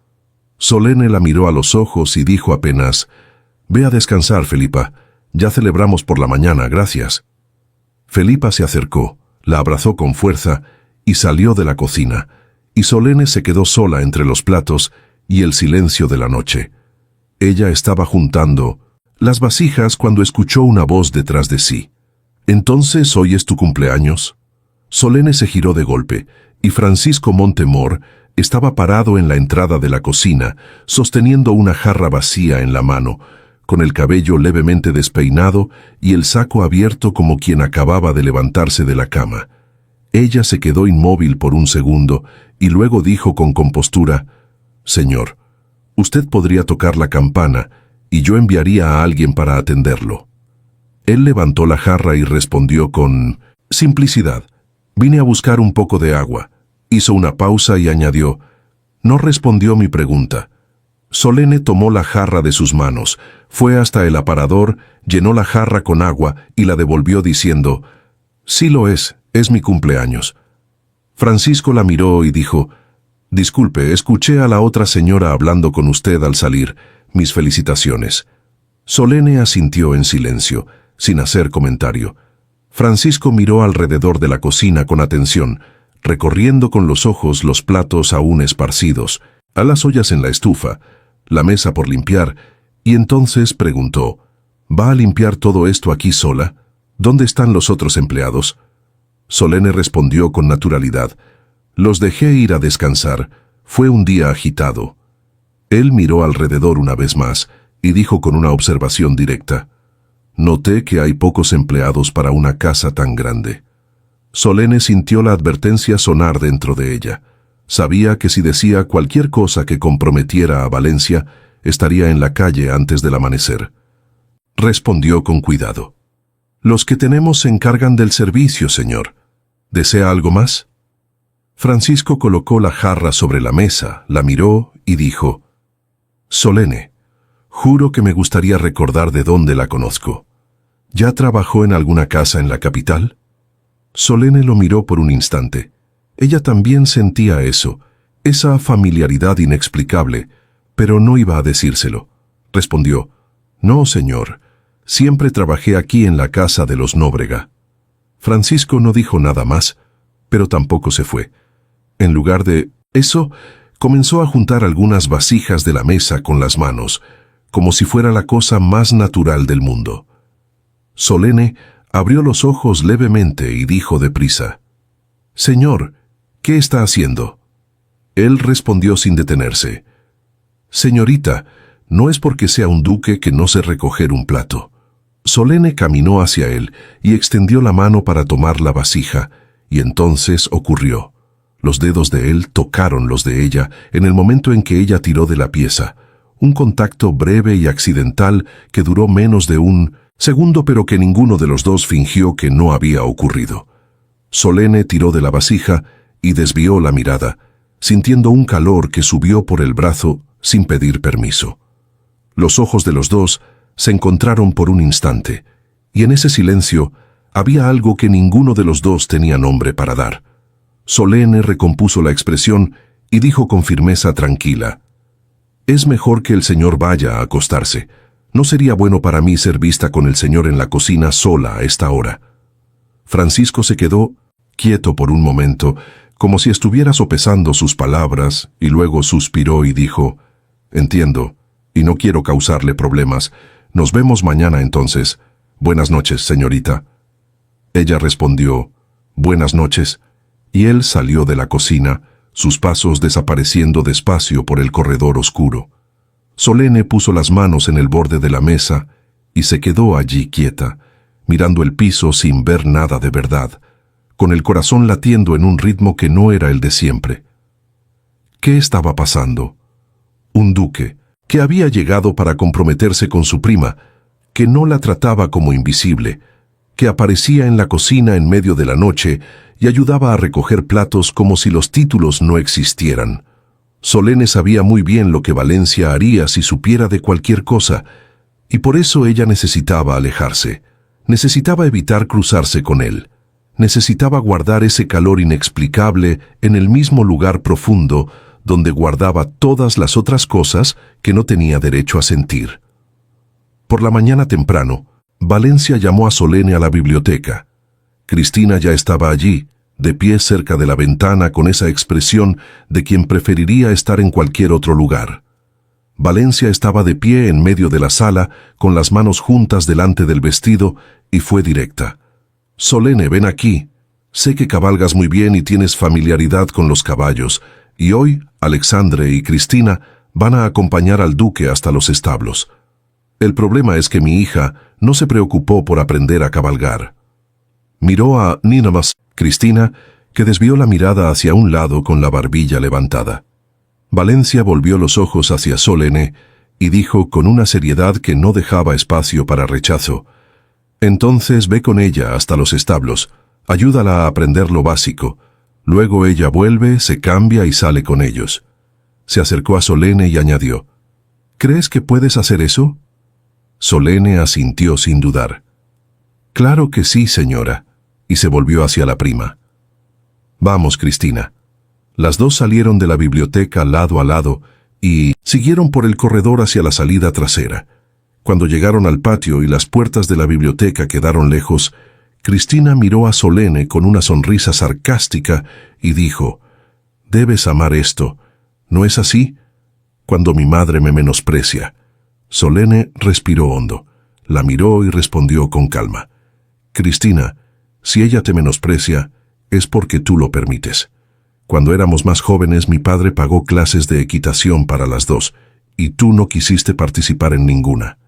Solene la miró a los ojos y dijo apenas: «Ve a descansar, Felipa. Ya celebramos por la mañana, gracias». Felipa se acercó, la abrazó con fuerza y salió de la cocina, y Solene se quedó sola entre los platos y el silencio de la noche. Ella estaba juntando las vasijas cuando escuchó una voz detrás de sí. «¿Entonces hoy es tu cumpleaños?». Solene se giró de golpe, y Francisco Montemor, Estaba parado en la entrada de la cocina, sosteniendo una jarra vacía en la mano, con el cabello levemente despeinado y el saco abierto como quien acababa de levantarse de la cama. Ella se quedó inmóvil por un segundo y luego dijo con compostura: «Señor, usted podría tocar la campana y yo enviaría a alguien para atenderlo». Él levantó la jarra y respondió con simplicidad: «Vine a buscar un poco de agua». Hizo una pausa y añadió: «No respondió mi pregunta». Solene tomó la jarra de sus manos, fue hasta el aparador, llenó la jarra con agua y la devolvió diciendo: «Sí lo es mi cumpleaños». Francisco la miró y dijo: «Disculpe, escuché a la otra señora hablando con usted al salir. Mis felicitaciones». Solene asintió en silencio, sin hacer comentario. Francisco miró alrededor de la cocina con atención, recorriendo con los ojos los platos aún esparcidos, a las ollas en la estufa, la mesa por limpiar, y entonces preguntó: «¿Va a limpiar todo esto aquí sola? ¿Dónde están los otros empleados?» Solene respondió con naturalidad: «Los dejé ir a descansar. Fue un día agitado». Él miró alrededor una vez más y dijo con una observación directa: «Noté que hay pocos empleados para una casa tan grande». Solene sintió la advertencia sonar dentro de ella. Sabía que si decía cualquier cosa que comprometiera a Valencia, estaría en la calle antes del amanecer. Respondió con cuidado: «Los que tenemos se encargan del servicio, señor. ¿Desea algo más?» Francisco colocó la jarra sobre la mesa, la miró y dijo: «Solene, juro que me gustaría recordar de dónde la conozco. ¿Ya trabajó en alguna casa en la capital?» Solene lo miró por un instante. Ella también sentía eso, esa familiaridad inexplicable, pero no iba a decírselo. Respondió: «No, señor. Siempre trabajé aquí en la casa de los Nóbrega». Francisco no dijo nada más, pero tampoco se fue. En lugar de eso, comenzó a juntar algunas vasijas de la mesa con las manos, como si fuera la cosa más natural del mundo. Solene abrió los ojos levemente y dijo deprisa: «Señor, ¿qué está haciendo?» Él respondió sin detenerse: «Señorita, no es porque sea un duque que no sé recoger un plato». Solene caminó hacia él y extendió la mano para tomar la vasija, y entonces ocurrió. Los dedos de él tocaron los de ella en el momento en que ella tiró de la pieza, un contacto breve y accidental que duró menos de un segundo, pero que ninguno de los dos fingió que no había ocurrido. Solene tiró de la vasija y desvió la mirada, sintiendo un calor que subió por el brazo sin pedir permiso. Los ojos de los dos se encontraron por un instante, y en ese silencio había algo que ninguno de los dos tenía nombre para dar. Solene recompuso la expresión y dijo con firmeza tranquila: «Es mejor que el señor vaya a acostarse. No sería bueno para mí ser vista con el señor en la cocina sola a esta hora». Francisco se quedó quieto por un momento, como si estuviera sopesando sus palabras, y luego suspiró y dijo: «Entiendo, y no quiero causarle problemas. Nos vemos mañana entonces. Buenas noches, señorita». Ella respondió: «Buenas noches», y él salió de la cocina, sus pasos desapareciendo despacio por el corredor oscuro. Solene puso las manos en el borde de la mesa y se quedó allí quieta, mirando el piso sin ver nada de verdad, con el corazón latiendo en un ritmo que no era el de siempre. ¿Qué estaba pasando? Un duque, que había llegado para comprometerse con su prima, que no la trataba como invisible, que aparecía en la cocina en medio de la noche y ayudaba a recoger platos como si los títulos no existieran. Solene sabía muy bien lo que Valencia haría si supiera de cualquier cosa, y por eso ella necesitaba alejarse, necesitaba evitar cruzarse con él, necesitaba guardar ese calor inexplicable en el mismo lugar profundo donde guardaba todas las otras cosas que no tenía derecho a sentir. Por la mañana temprano, Valencia llamó a Solene a la biblioteca. Cristina ya estaba allí, de pie cerca de la ventana, con esa expresión de quien preferiría estar en cualquier otro lugar. Valencia estaba de pie en medio de la sala, con las manos juntas delante del vestido, y fue directa. «Solene, ven aquí. Sé que cabalgas muy bien y tienes familiaridad con los caballos. y hoy Alexandre y Cristina van a acompañar al duque hasta los establos. El problema es que mi hija no se preocupó por aprender a cabalgar. Miró a Cristina, que desvió la mirada hacia un lado con la barbilla levantada. Valencia volvió los ojos hacia Solene y dijo con una seriedad que no dejaba espacio para rechazo: «Entonces ve con ella hasta los establos, ayúdala a aprender lo básico. Luego ella vuelve, se cambia y sale con ellos». Se acercó a Solene y añadió: «¿Crees que puedes hacer eso?» Solene asintió sin dudar. «Claro que sí, señora», y se volvió hacia la prima. «Vamos, Cristina». Las dos salieron de la biblioteca lado a lado y siguieron por el corredor hacia la salida trasera. Cuando llegaron al patio y las puertas de la biblioteca quedaron lejos, Cristina miró a Solene con una sonrisa sarcástica y dijo: «Debes amar esto, ¿no es así? Cuando mi madre me menosprecia». Solene respiró hondo, la miró y respondió con calma: «Cristina, si ella te menosprecia, es porque tú lo permites. Cuando éramos más jóvenes, mi padre pagó clases de equitación para las dos, y tú no quisiste participar en ninguna».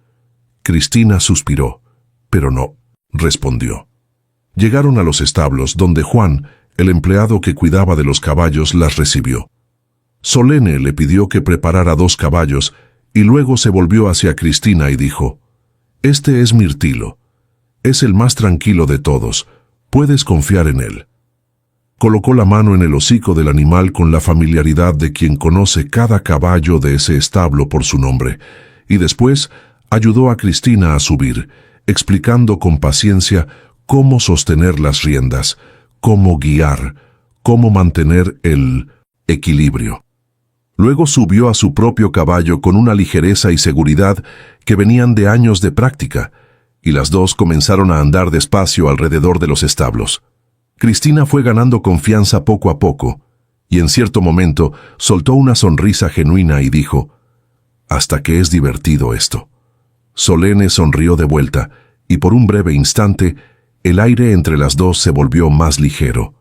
Cristina suspiró, pero no, respondió. Llegaron a los establos, donde Juan, el empleado que cuidaba de los caballos, las recibió. Solene le pidió que preparara 2 caballos, y luego se volvió hacia Cristina y dijo: «Este es Mirtilo. Es el más tranquilo de todos. Puedes confiar en él». Colocó la mano en el hocico del animal con la familiaridad de quien conoce cada caballo de ese establo por su nombre, y después ayudó a Cristina a subir, explicando con paciencia cómo sostener las riendas, cómo guiar, cómo mantener el equilibrio. Luego subió a su propio caballo con una ligereza y seguridad que venían de años de práctica, y las dos comenzaron a andar despacio alrededor de los establos. Cristina fue ganando confianza poco a poco, y en cierto momento soltó una sonrisa genuina y dijo: «Hasta que es divertido esto». Solene sonrió de vuelta, y por un breve instante, el aire entre las dos se volvió más ligero.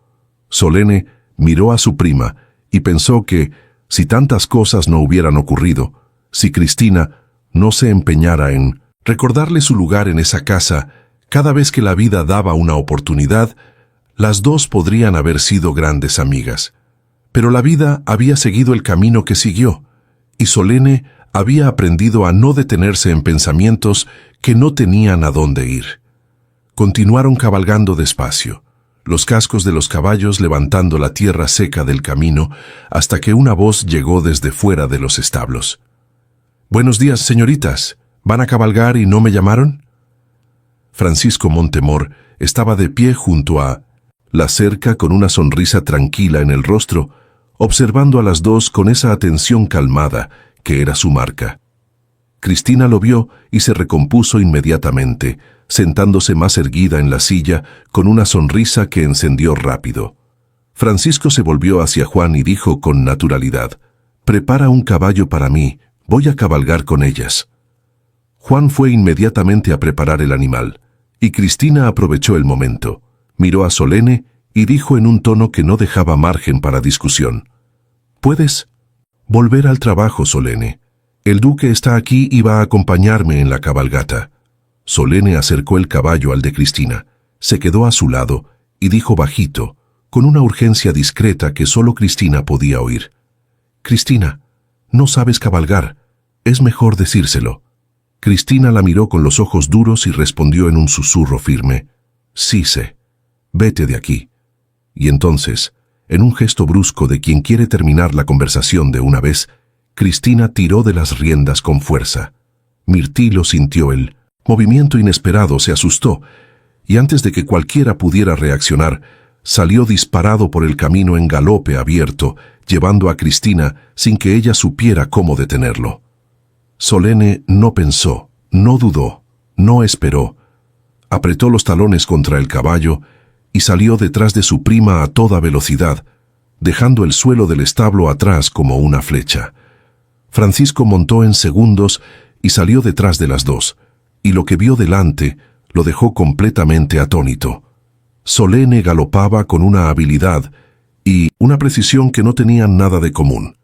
Solene miró a su prima y pensó que, si tantas cosas no hubieran ocurrido, si Cristina no se empeñara en recordarle su lugar en esa casa cada vez que la vida daba una oportunidad, las dos podrían haber sido grandes amigas. Pero la vida había seguido el camino que siguió, y Solene había aprendido a no detenerse en pensamientos que no tenían a dónde ir. Continuaron cabalgando despacio, los cascos de los caballos levantando la tierra seca del camino, hasta que una voz llegó desde fuera de los establos. «Buenos días, señoritas. ¿Van a cabalgar y no me llamaron?» Francisco Montemor estaba de pie junto a la cerca con una sonrisa tranquila en el rostro, observando a las dos con esa atención calmada que era su marca. Cristina lo vio y se recompuso inmediatamente, sentándose más erguida en la silla con una sonrisa que encendió rápido. Francisco se volvió hacia Juan y dijo con naturalidad: «Prepara un caballo para mí, voy a cabalgar con ellas». Juan fue inmediatamente a preparar el animal, y Cristina aprovechó el momento. Miró a Solene y dijo en un tono que no dejaba margen para discusión: «¿Puedes volver al trabajo, Solene? El duque está aquí y va a acompañarme en la cabalgata». Solene acercó el caballo al de Cristina, se quedó a su lado y dijo bajito, con una urgencia discreta que solo Cristina podía oír: «Cristina, no sabes cabalgar. Es mejor decírselo». Cristina la miró con los ojos duros y respondió en un susurro firme: «Sí sé. Vete de aquí». Y entonces, en un gesto brusco de quien quiere terminar la conversación de una vez, Cristina tiró de las riendas con fuerza. Mirtilo sintió el movimiento inesperado, se asustó, y antes de que cualquiera pudiera reaccionar, salió disparado por el camino en galope abierto, llevando a Cristina sin que ella supiera cómo detenerlo. Solene no pensó, no dudó, no esperó. Apretó los talones contra el caballo y salió detrás de su prima a toda velocidad, dejando el suelo del establo atrás como una flecha. Francisco montó en segundos y salió detrás de las dos, y lo que vio delante lo dejó completamente atónito. Solene galopaba con una habilidad y una precisión que no tenían nada de común.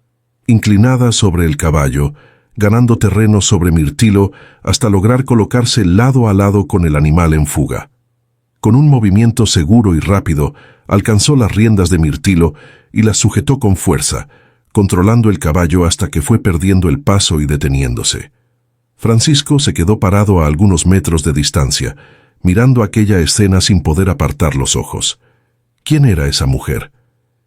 Inclinada sobre el caballo, ganando terreno sobre Mirtilo hasta lograr colocarse lado a lado con el animal en fuga. Con un movimiento seguro y rápido, alcanzó las riendas de Mirtilo y las sujetó con fuerza, controlando el caballo hasta que fue perdiendo el paso y deteniéndose. Francisco se quedó parado a algunos metros de distancia, mirando aquella escena sin poder apartar los ojos. ¿Quién era esa mujer?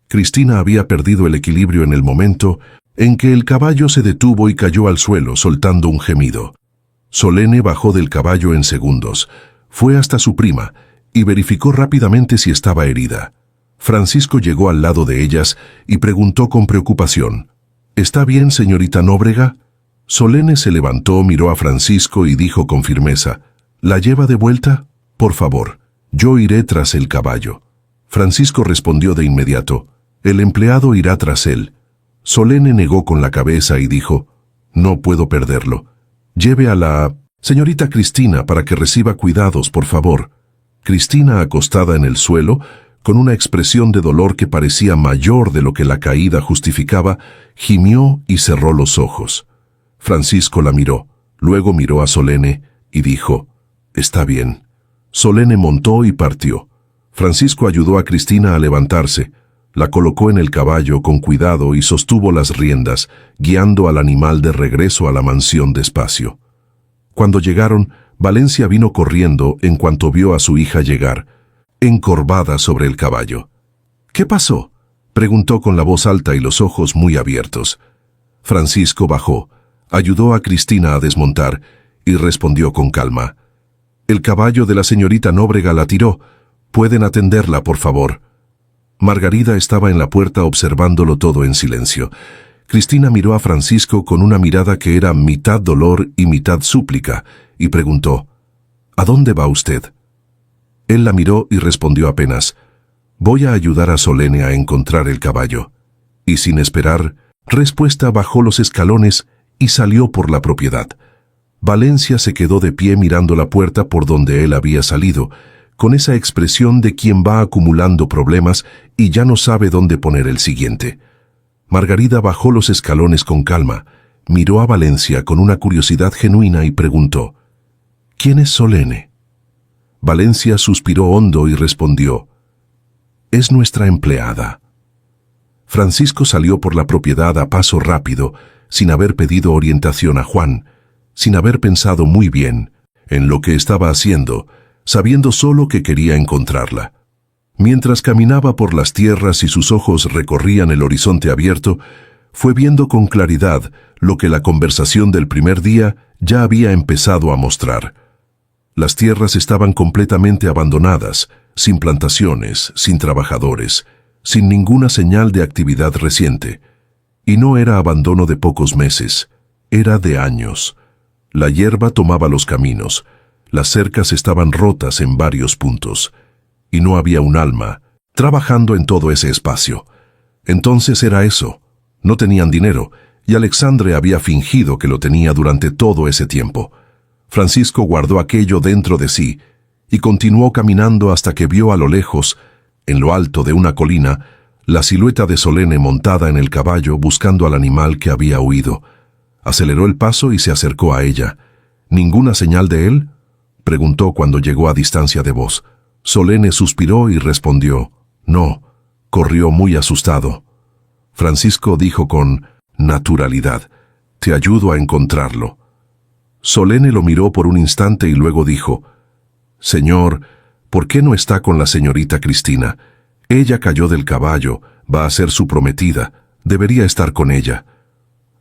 Cristina había perdido el equilibrio en el momento en que el caballo se detuvo y cayó al suelo soltando un gemido. Solene bajó del caballo en segundos, fue hasta su prima y verificó rápidamente si estaba herida. Francisco llegó al lado de ellas y preguntó con preocupación: ¿Está bien, señorita Nóbrega? Solene se levantó, miró a Francisco y dijo con firmeza: ¿La lleva de vuelta? Por favor, yo iré tras el caballo. Francisco respondió de inmediato: el empleado irá tras él. Solene negó con la cabeza y dijo: no puedo perderlo. Lleve a la señorita Cristina para que reciba cuidados, por favor. Cristina, acostada en el suelo, con una expresión de dolor que parecía mayor de lo que la caída justificaba, gimió y cerró los ojos. Francisco la miró, luego miró a Solene y dijo: está bien. Solene montó y partió. Francisco ayudó a Cristina a levantarse, la colocó en el caballo con cuidado y sostuvo las riendas, guiando al animal de regreso a la mansión despacio. Cuando llegaron, Valencia vino corriendo en cuanto vio a su hija llegar, encorvada sobre el caballo. ¿Qué pasó?, preguntó con la voz alta y los ojos muy abiertos. Francisco bajó, ayudó a Cristina a desmontar y respondió con calma: el caballo de la señorita Nóbrega la tiró. ¿Pueden atenderla, por favor? Margarida estaba en la puerta observándolo todo en silencio. Cristina miró a Francisco con una mirada que era mitad dolor y mitad súplica, y preguntó: ¿a dónde va usted? Él la miró y respondió apenas: voy a ayudar a Solene a encontrar el caballo. Y sin esperar respuesta, bajó los escalones y salió por la propiedad. Valencia se quedó de pie mirando la puerta por donde él había salido, con esa expresión de quien va acumulando problemas y ya no sabe dónde poner el siguiente. Margarida bajó los escalones con calma, miró a Valencia con una curiosidad genuina y preguntó: ¿quién es Solene? Valencia suspiró hondo y respondió: es nuestra empleada. Francisco salió por la propiedad a paso rápido, sin haber pedido orientación a Juan, sin haber pensado muy bien en lo que estaba haciendo, sabiendo solo que quería encontrarla. Mientras caminaba por las tierras y sus ojos recorrían el horizonte abierto, fue viendo con claridad lo que la conversación del primer día ya había empezado a mostrar. Las tierras estaban completamente abandonadas, sin plantaciones, sin trabajadores, sin ninguna señal de actividad reciente. Y no era abandono de pocos meses, era de años. La hierba tomaba los caminos, las cercas estaban rotas en varios puntos, y no había un alma trabajando en todo ese espacio. Entonces era eso: no tenían dinero, y Alexandre había fingido que lo tenía durante todo ese tiempo. Francisco guardó aquello dentro de sí, y continuó caminando hasta que vio a lo lejos, en lo alto de una colina, la silueta de Solene montada en el caballo buscando al animal que había huido. Aceleró el paso y se acercó a ella. ¿Ninguna señal de él?, preguntó cuando llegó a distancia de voz. Solene suspiró y respondió: no. Corrió muy asustado. Francisco dijo con naturalidad: te ayudo a encontrarlo. Solene lo miró por un instante y luego dijo: señor, ¿por qué no está con la señorita Cristina? Ella cayó del caballo, va a ser su prometida, debería estar con ella.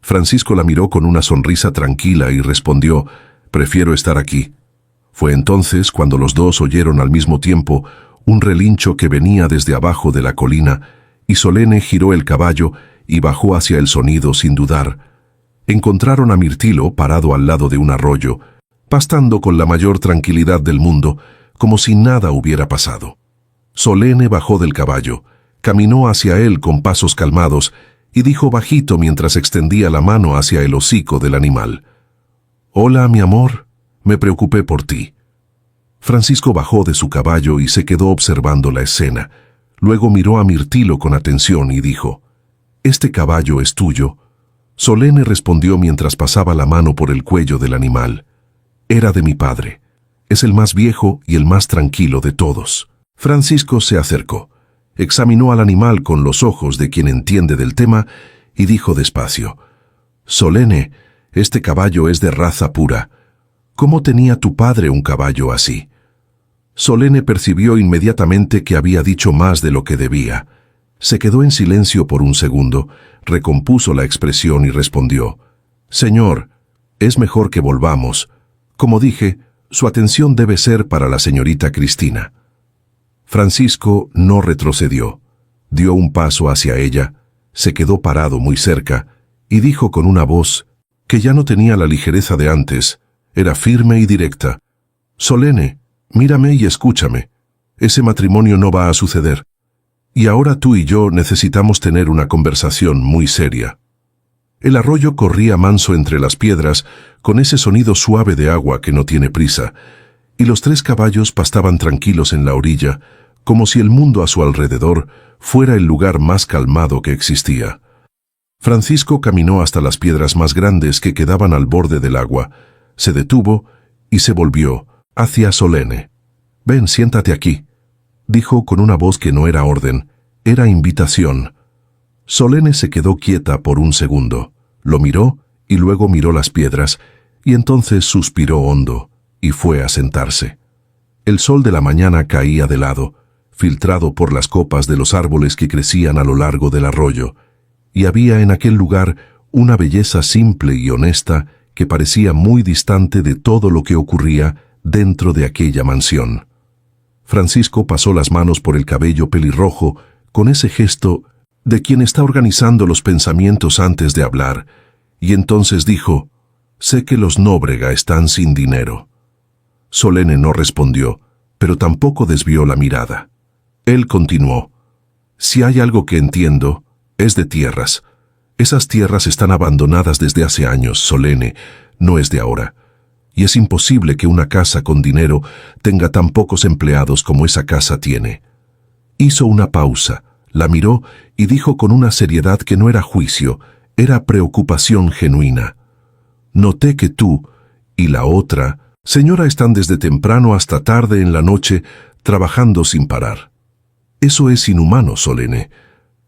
Francisco la miró con una sonrisa tranquila y respondió: prefiero estar aquí. Fue entonces cuando los dos oyeron al mismo tiempo un relincho que venía desde abajo de la colina, y Solene giró el caballo y bajó hacia el sonido sin dudar. Encontraron a Mirtilo parado al lado de un arroyo, pastando con la mayor tranquilidad del mundo, como si nada hubiera pasado. Solene bajó del caballo, caminó hacia él con pasos calmados y dijo bajito mientras extendía la mano hacia el hocico del animal: hola, mi amor, me preocupé por ti. Francisco bajó de su caballo y se quedó observando la escena. Luego miró a Mirtilo con atención y dijo: «¿Este caballo es tuyo?». Solene respondió mientras pasaba la mano por el cuello del animal: «Era de mi padre. Es el más viejo y el más tranquilo de todos». Francisco se acercó, examinó al animal con los ojos de quien entiende del tema y dijo despacio: «Solene, este caballo es de raza pura. ¿Cómo tenía tu padre un caballo así?». Solene percibió inmediatamente que había dicho más de lo que debía. Se quedó en silencio por un segundo, recompuso la expresión y respondió: «Señor, es mejor que volvamos. Como dije, su atención debe ser para la señorita Cristina». Francisco no retrocedió. Dio un paso hacia ella, se quedó parado muy cerca y dijo con una voz que ya no tenía la ligereza de antes, era firme y directa: «Solene, mírame y escúchame. Ese matrimonio no va a suceder. Y ahora tú y yo necesitamos tener una conversación muy seria». El arroyo corría manso entre las piedras, con ese sonido suave de agua que no tiene prisa, y los 3 caballos pastaban tranquilos en la orilla, como si el mundo a su alrededor fuera el lugar más calmado que existía. Francisco caminó hasta las piedras más grandes que quedaban al borde del agua, se detuvo y se volvió hacia Solene. «Ven, siéntate aquí», dijo con una voz que no era orden, era invitación. Solene se quedó quieta por un segundo, lo miró y luego miró las piedras, y entonces suspiró hondo y fue a sentarse. El sol de la mañana caía de lado, filtrado por las copas de los árboles que crecían a lo largo del arroyo, y había en aquel lugar una belleza simple y honesta que parecía muy distante de todo lo que ocurría dentro de aquella mansión. Francisco pasó las manos por el cabello pelirrojo con ese gesto de quien está organizando los pensamientos antes de hablar, y entonces dijo: «Sé que los Nóbrega están sin dinero». Solene no respondió, pero tampoco desvió la mirada. Él continuó: «Si hay algo que entiendo, es de tierras. Esas tierras están abandonadas desde hace años, Solene, no es de ahora. Y es imposible que una casa con dinero tenga tan pocos empleados como esa casa tiene». Hizo una pausa, la miró y dijo con una seriedad que no era juicio, era preocupación genuina: «Noté que tú y la otra señora están desde temprano hasta tarde en la noche trabajando sin parar. Eso es inhumano, Solene.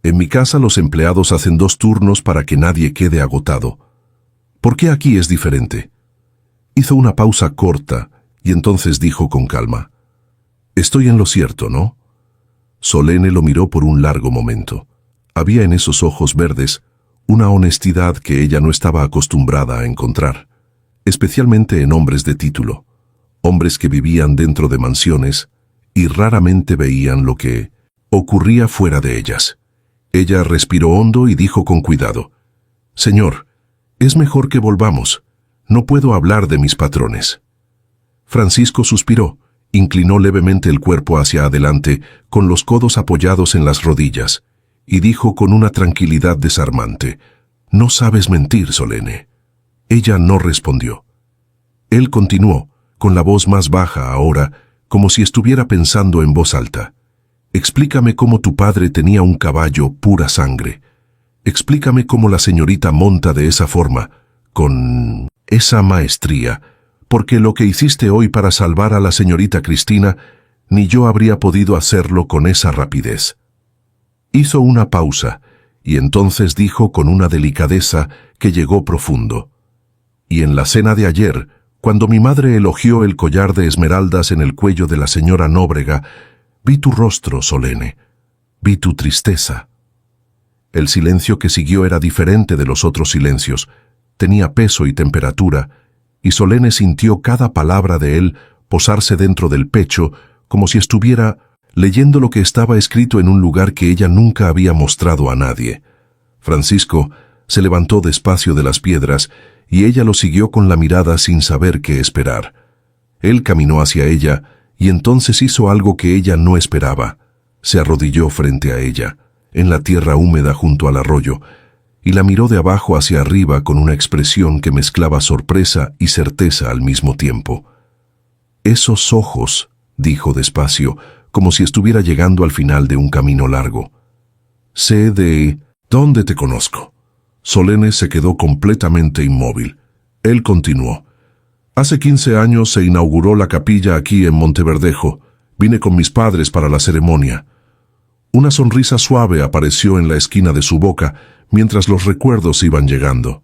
En mi casa los empleados hacen 2 turnos para que nadie quede agotado. ¿Por qué aquí es diferente?». Hizo una pausa corta y entonces dijo con calma: «Estoy en lo cierto, ¿no?». Solene lo miró por un largo momento. Había en esos ojos verdes una honestidad que ella no estaba acostumbrada a encontrar, especialmente en hombres de título, hombres que vivían dentro de mansiones y raramente veían lo que ocurría fuera de ellas. Ella respiró hondo y dijo con cuidado: «Señor, es mejor que volvamos. No puedo hablar de mis patrones». Francisco suspiró, inclinó levemente el cuerpo hacia adelante, con los codos apoyados en las rodillas, y dijo con una tranquilidad desarmante: «No sabes mentir, Solene». Ella no respondió. Él continuó, con la voz más baja ahora, como si estuviera pensando en voz alta: «Explícame cómo tu padre tenía un caballo pura sangre. Explícame cómo la señorita monta de esa forma, con esa maestría, porque lo que hiciste hoy para salvar a la señorita Cristina, ni yo habría podido hacerlo con esa rapidez». Hizo una pausa, y entonces dijo con una delicadeza que llegó profundo: «Y en la cena de ayer, cuando mi madre elogió el collar de esmeraldas en el cuello de la señora Nóbrega, vi tu rostro, Solene, vi tu tristeza». El silencio que siguió era diferente de los otros silencios, tenía peso y temperatura, y Solene sintió cada palabra de él posarse dentro del pecho, como si estuviera leyendo lo que estaba escrito en un lugar que ella nunca había mostrado a nadie. Francisco se levantó despacio de las piedras y ella lo siguió con la mirada sin saber qué esperar. Él caminó hacia ella y entonces hizo algo que ella no esperaba. Se arrodilló frente a ella, en la tierra húmeda junto al arroyo, y la miró de abajo hacia arriba con una expresión que mezclaba sorpresa y certeza al mismo tiempo. «Esos ojos», dijo despacio, como si estuviera llegando al final de un camino largo. Sé de... ¿Dónde te conozco? Solene se quedó completamente inmóvil. Él continuó. Hace 15 años se inauguró la capilla aquí en Monteverdejo. Vine con mis padres para la ceremonia. Una sonrisa suave apareció en la esquina de su boca mientras los recuerdos iban llegando.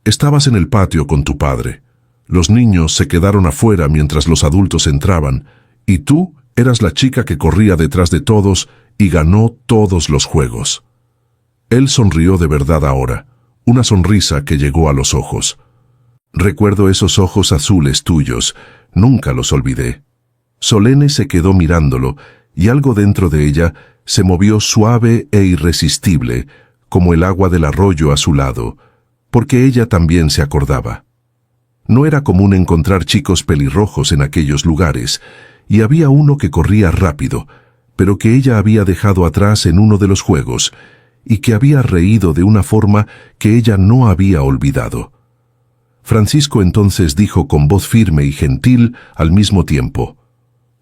Estabas en el patio con tu padre. Los niños se quedaron afuera mientras los adultos entraban, y tú eras la chica que corría detrás de todos y ganó todos los juegos. Él sonrió de verdad ahora, una sonrisa que llegó a los ojos. Recuerdo esos ojos azules tuyos, nunca los olvidé. Solene se quedó mirándolo, y algo dentro de ella se movió suave e irresistible, como el agua del arroyo a su lado, porque ella también se acordaba. No era común encontrar chicos pelirrojos en aquellos lugares, y había uno que corría rápido, pero que ella había dejado atrás en uno de los juegos, y que había reído de una forma que ella no había olvidado. Francisco entonces dijo con voz firme y gentil al mismo tiempo: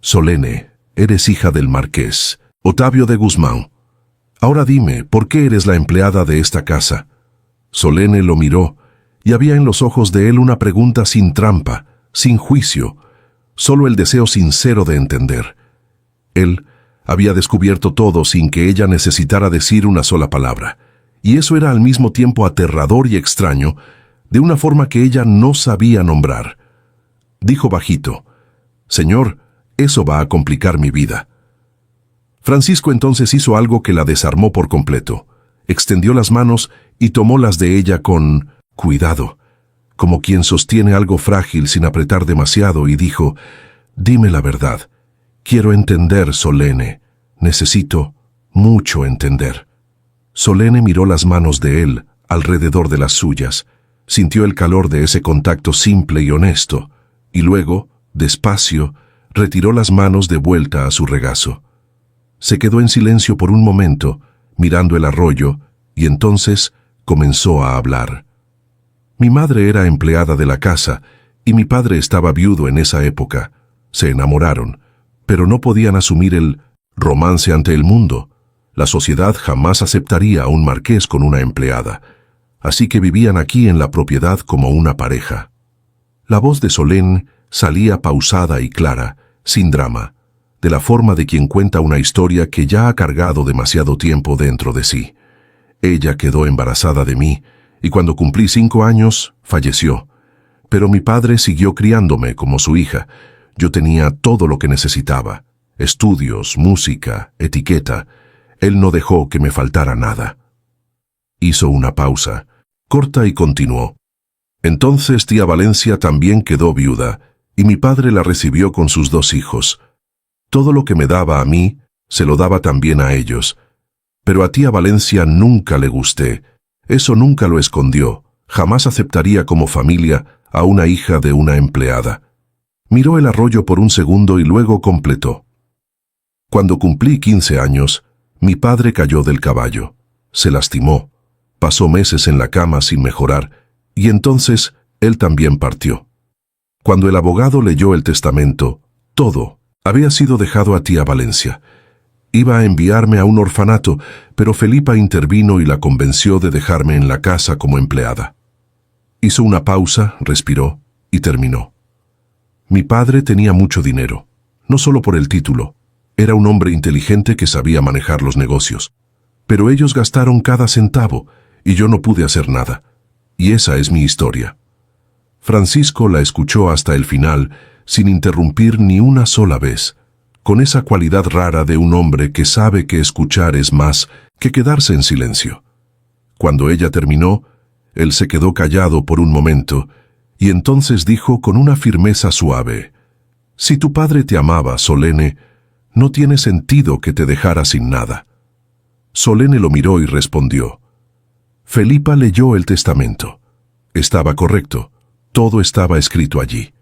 «Solene, eres hija del marqués, Otavio de Guzmán. Ahora dime, ¿por qué eres la empleada de esta casa?» Solene lo miró, y había en los ojos de él una pregunta sin trampa, sin juicio, solo el deseo sincero de entender. Él había descubierto todo sin que ella necesitara decir una sola palabra, y eso era al mismo tiempo aterrador y extraño, de una forma que ella no sabía nombrar. Dijo bajito: «Señor, eso va a complicar mi vida». Francisco entonces hizo algo que la desarmó por completo. Extendió las manos y tomó las de ella con cuidado, como quien sostiene algo frágil sin apretar demasiado, y dijo: «Dime la verdad. Quiero entender, Solene. Necesito mucho entender». Solene miró las manos de él alrededor de las suyas, sintió el calor de ese contacto simple y honesto, y luego, despacio, retiró las manos de vuelta a su regazo. Se quedó en silencio por un momento, mirando el arroyo, y entonces comenzó a hablar. «Mi madre era empleada de la casa, y mi padre estaba viudo en esa época. Se enamoraron, pero no podían asumir el romance ante el mundo. La sociedad jamás aceptaría a un marqués con una empleada, así que vivían aquí en la propiedad como una pareja». La voz de Solene salía pausada y clara, sin drama, de la forma de quien cuenta una historia que ya ha cargado demasiado tiempo dentro de sí. Ella quedó embarazada de mí, y cuando cumplí 5 años, falleció. Pero mi padre siguió criándome como su hija. Yo tenía todo lo que necesitaba: estudios, música, etiqueta. Él no dejó que me faltara nada. Hizo una pausa, corta, y continuó: «Entonces tía Valencia también quedó viuda, y mi padre la recibió con sus 2 hijos. Todo lo que me daba a mí, se lo daba también a ellos. Pero a tía Valencia nunca le gusté. Eso nunca lo escondió. Jamás aceptaría como familia a una hija de una empleada». Miró el arroyo por un segundo y luego completó: «Cuando cumplí 15 años, mi padre cayó del caballo. Se lastimó. Pasó meses en la cama sin mejorar, y entonces él también partió. Cuando el abogado leyó el testamento, todo había sido dejado a tía Valencia. Iba a enviarme a un orfanato, pero Felipa intervino y la convenció de dejarme en la casa como empleada». Hizo una pausa, respiró y terminó: «Mi padre tenía mucho dinero, no solo por el título. Era un hombre inteligente que sabía manejar los negocios. Pero ellos gastaron cada centavo, y yo no pude hacer nada. Y esa es mi historia». Francisco la escuchó hasta el final, sin interrumpir ni una sola vez, con esa cualidad rara de un hombre que sabe que escuchar es más que quedarse en silencio. Cuando ella terminó, él se quedó callado por un momento, y entonces dijo con una firmeza suave: «Si tu padre te amaba, Solene, no tiene sentido que te dejara sin nada». Solene lo miró y respondió: «Felipa leyó el testamento. Estaba correcto, todo estaba escrito allí».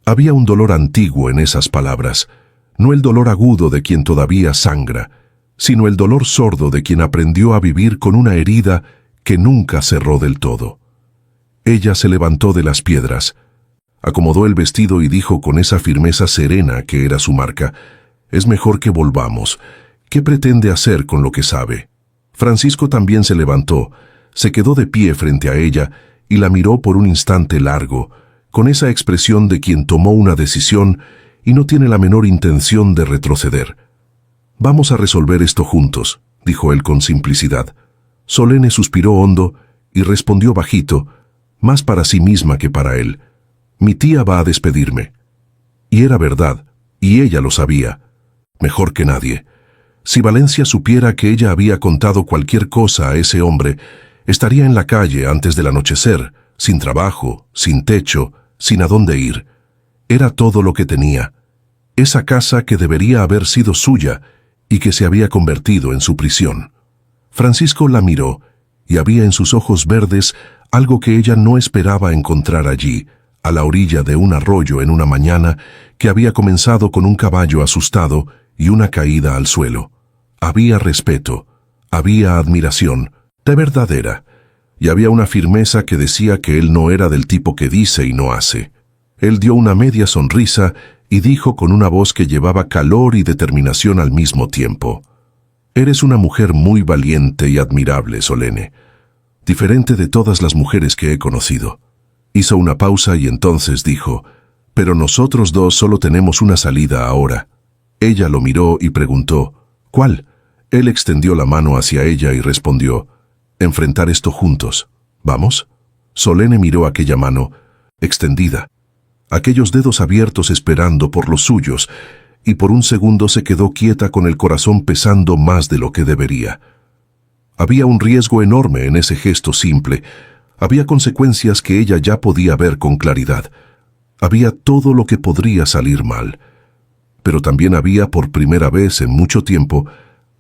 Había un dolor antiguo en esas palabras, no el dolor agudo de quien todavía sangra, sino el dolor sordo de quien aprendió a vivir con una herida que nunca cerró del todo. Ella se levantó de las piedras, acomodó el vestido y dijo con esa firmeza serena que era su marca: Es mejor que volvamos. ¿Qué pretende hacer con lo que sabe? Francisco también se levantó, se quedó de pie frente a ella y la miró por un instante largo, con esa expresión de quien tomó una decisión y no tiene la menor intención de retroceder. «Vamos a resolver esto juntos», dijo él con simplicidad. Solene suspiró hondo y respondió bajito, más para sí misma que para él: «Mi tía va a despedirme». Y era verdad, y ella lo sabía, mejor que nadie. Si Valencia supiera que ella había contado cualquier cosa a ese hombre, estaría en la calle antes del anochecer, sin trabajo, sin techo, sin a dónde ir. Era todo lo que tenía. Esa casa que debería haber sido suya y que se había convertido en su prisión. Francisco la miró, y había en sus ojos verdes algo que ella no esperaba encontrar allí, a la orilla de un arroyo en una mañana que había comenzado con un caballo asustado y una caída al suelo. Había respeto, había admiración, de verdadera, y había una firmeza que decía que él no era del tipo que dice y no hace. Él dio una media sonrisa y dijo con una voz que llevaba calor y determinación al mismo tiempo: «Eres una mujer muy valiente y admirable, Solene, diferente de todas las mujeres que he conocido». Hizo una pausa y entonces dijo: «Pero nosotros dos solo tenemos una salida ahora». Ella lo miró y preguntó: «¿Cuál?». Él extendió la mano hacia ella y respondió: «Enfrentar esto juntos. ¿Vamos?». Solene miró aquella mano, extendida, aquellos dedos abiertos esperando por los suyos, y por un segundo se quedó quieta con el corazón pesando más de lo que debería. Había un riesgo enorme en ese gesto simple, había consecuencias que ella ya podía ver con claridad, había todo lo que podría salir mal. Pero también había, por primera vez en mucho tiempo,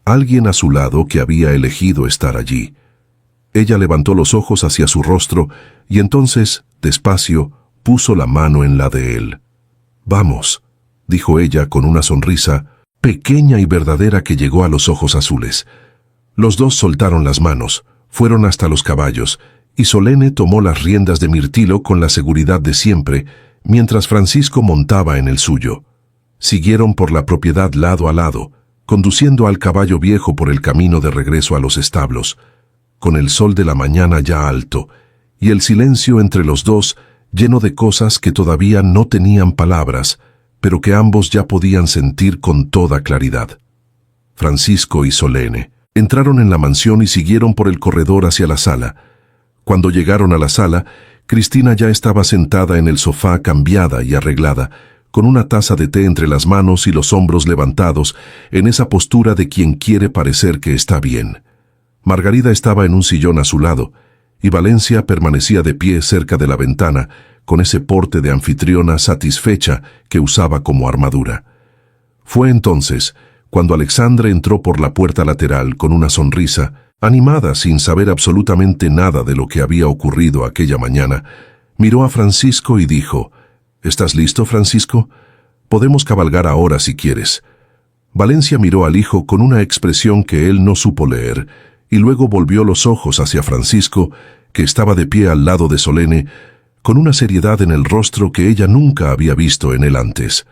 alguien a su lado que había elegido estar allí. Ella levantó los ojos hacia su rostro y entonces, despacio, puso la mano en la de él. «Vamos», dijo ella con una sonrisa pequeña y verdadera que llegó a los ojos azules. Los dos soltaron las manos, fueron hasta los caballos, y Solene tomó las riendas de Mirtilo con la seguridad de siempre, mientras Francisco montaba en el suyo. Siguieron por la propiedad lado a lado, conduciendo al caballo viejo por el camino de regreso a los establos, con el sol de la mañana ya alto, y el silencio entre los dos lleno de cosas que todavía no tenían palabras, pero que ambos ya podían sentir con toda claridad. Francisco y Solene entraron en la mansión y siguieron por el corredor hacia la sala. Cuando llegaron a la sala, Cristina ya estaba sentada en el sofá cambiada y arreglada, con una taza de té entre las manos y los hombros levantados, en esa postura de quien quiere parecer que está bien. Margarida estaba en un sillón a su lado, y Valencia permanecía de pie cerca de la ventana, con ese porte de anfitriona satisfecha que usaba como armadura. Fue entonces cuando Alexandra entró por la puerta lateral con una sonrisa, animada sin saber absolutamente nada de lo que había ocurrido aquella mañana. Miró a Francisco y dijo: «¿Estás listo, Francisco? Podemos cabalgar ahora si quieres». Valencia miró al hijo con una expresión que él no supo leer, y luego volvió los ojos hacia Francisco, que estaba de pie al lado de Solene, con una seriedad en el rostro que ella nunca había visto en él antes.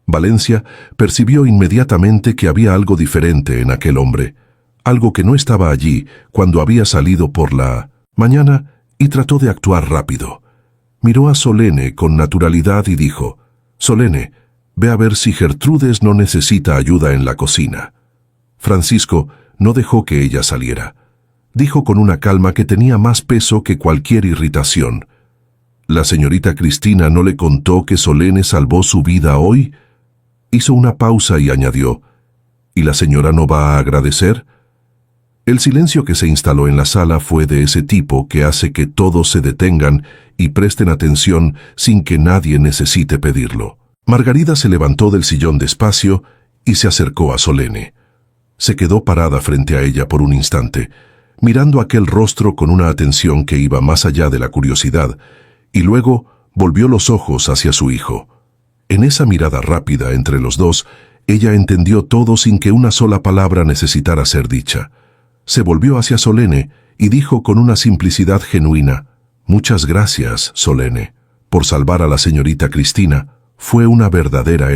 Valencia percibió inmediatamente que había algo diferente en aquel hombre, algo que no estaba allí cuando había salido por la mañana, y trató de actuar rápido. Miró a Solene con naturalidad y dijo: «Solene, ve a ver si Gertrudes no necesita ayuda en la cocina». Francisco no dejó que ella saliera. Dijo con una calma que tenía más peso que cualquier irritación: «¿La señorita Cristina no le contó que Solene salvó su vida hoy?». Hizo una pausa y añadió: «¿Y la señora no va a agradecer?». El silencio que se instaló en la sala fue de ese tipo que hace que todos se detengan y presten atención sin que nadie necesite pedirlo. Margarida se levantó del sillón despacio y se acercó a Solene. Se quedó parada frente a ella por un instante, mirando aquel rostro con una atención que iba más allá de la curiosidad, y luego volvió los ojos hacia su hijo. En esa mirada rápida entre los dos, ella entendió todo sin que una sola palabra necesitara ser dicha. Se volvió hacia Solene y dijo con una simplicidad genuina: «Muchas gracias, Solene, por salvar a la señorita Cristina. Fue una verdadera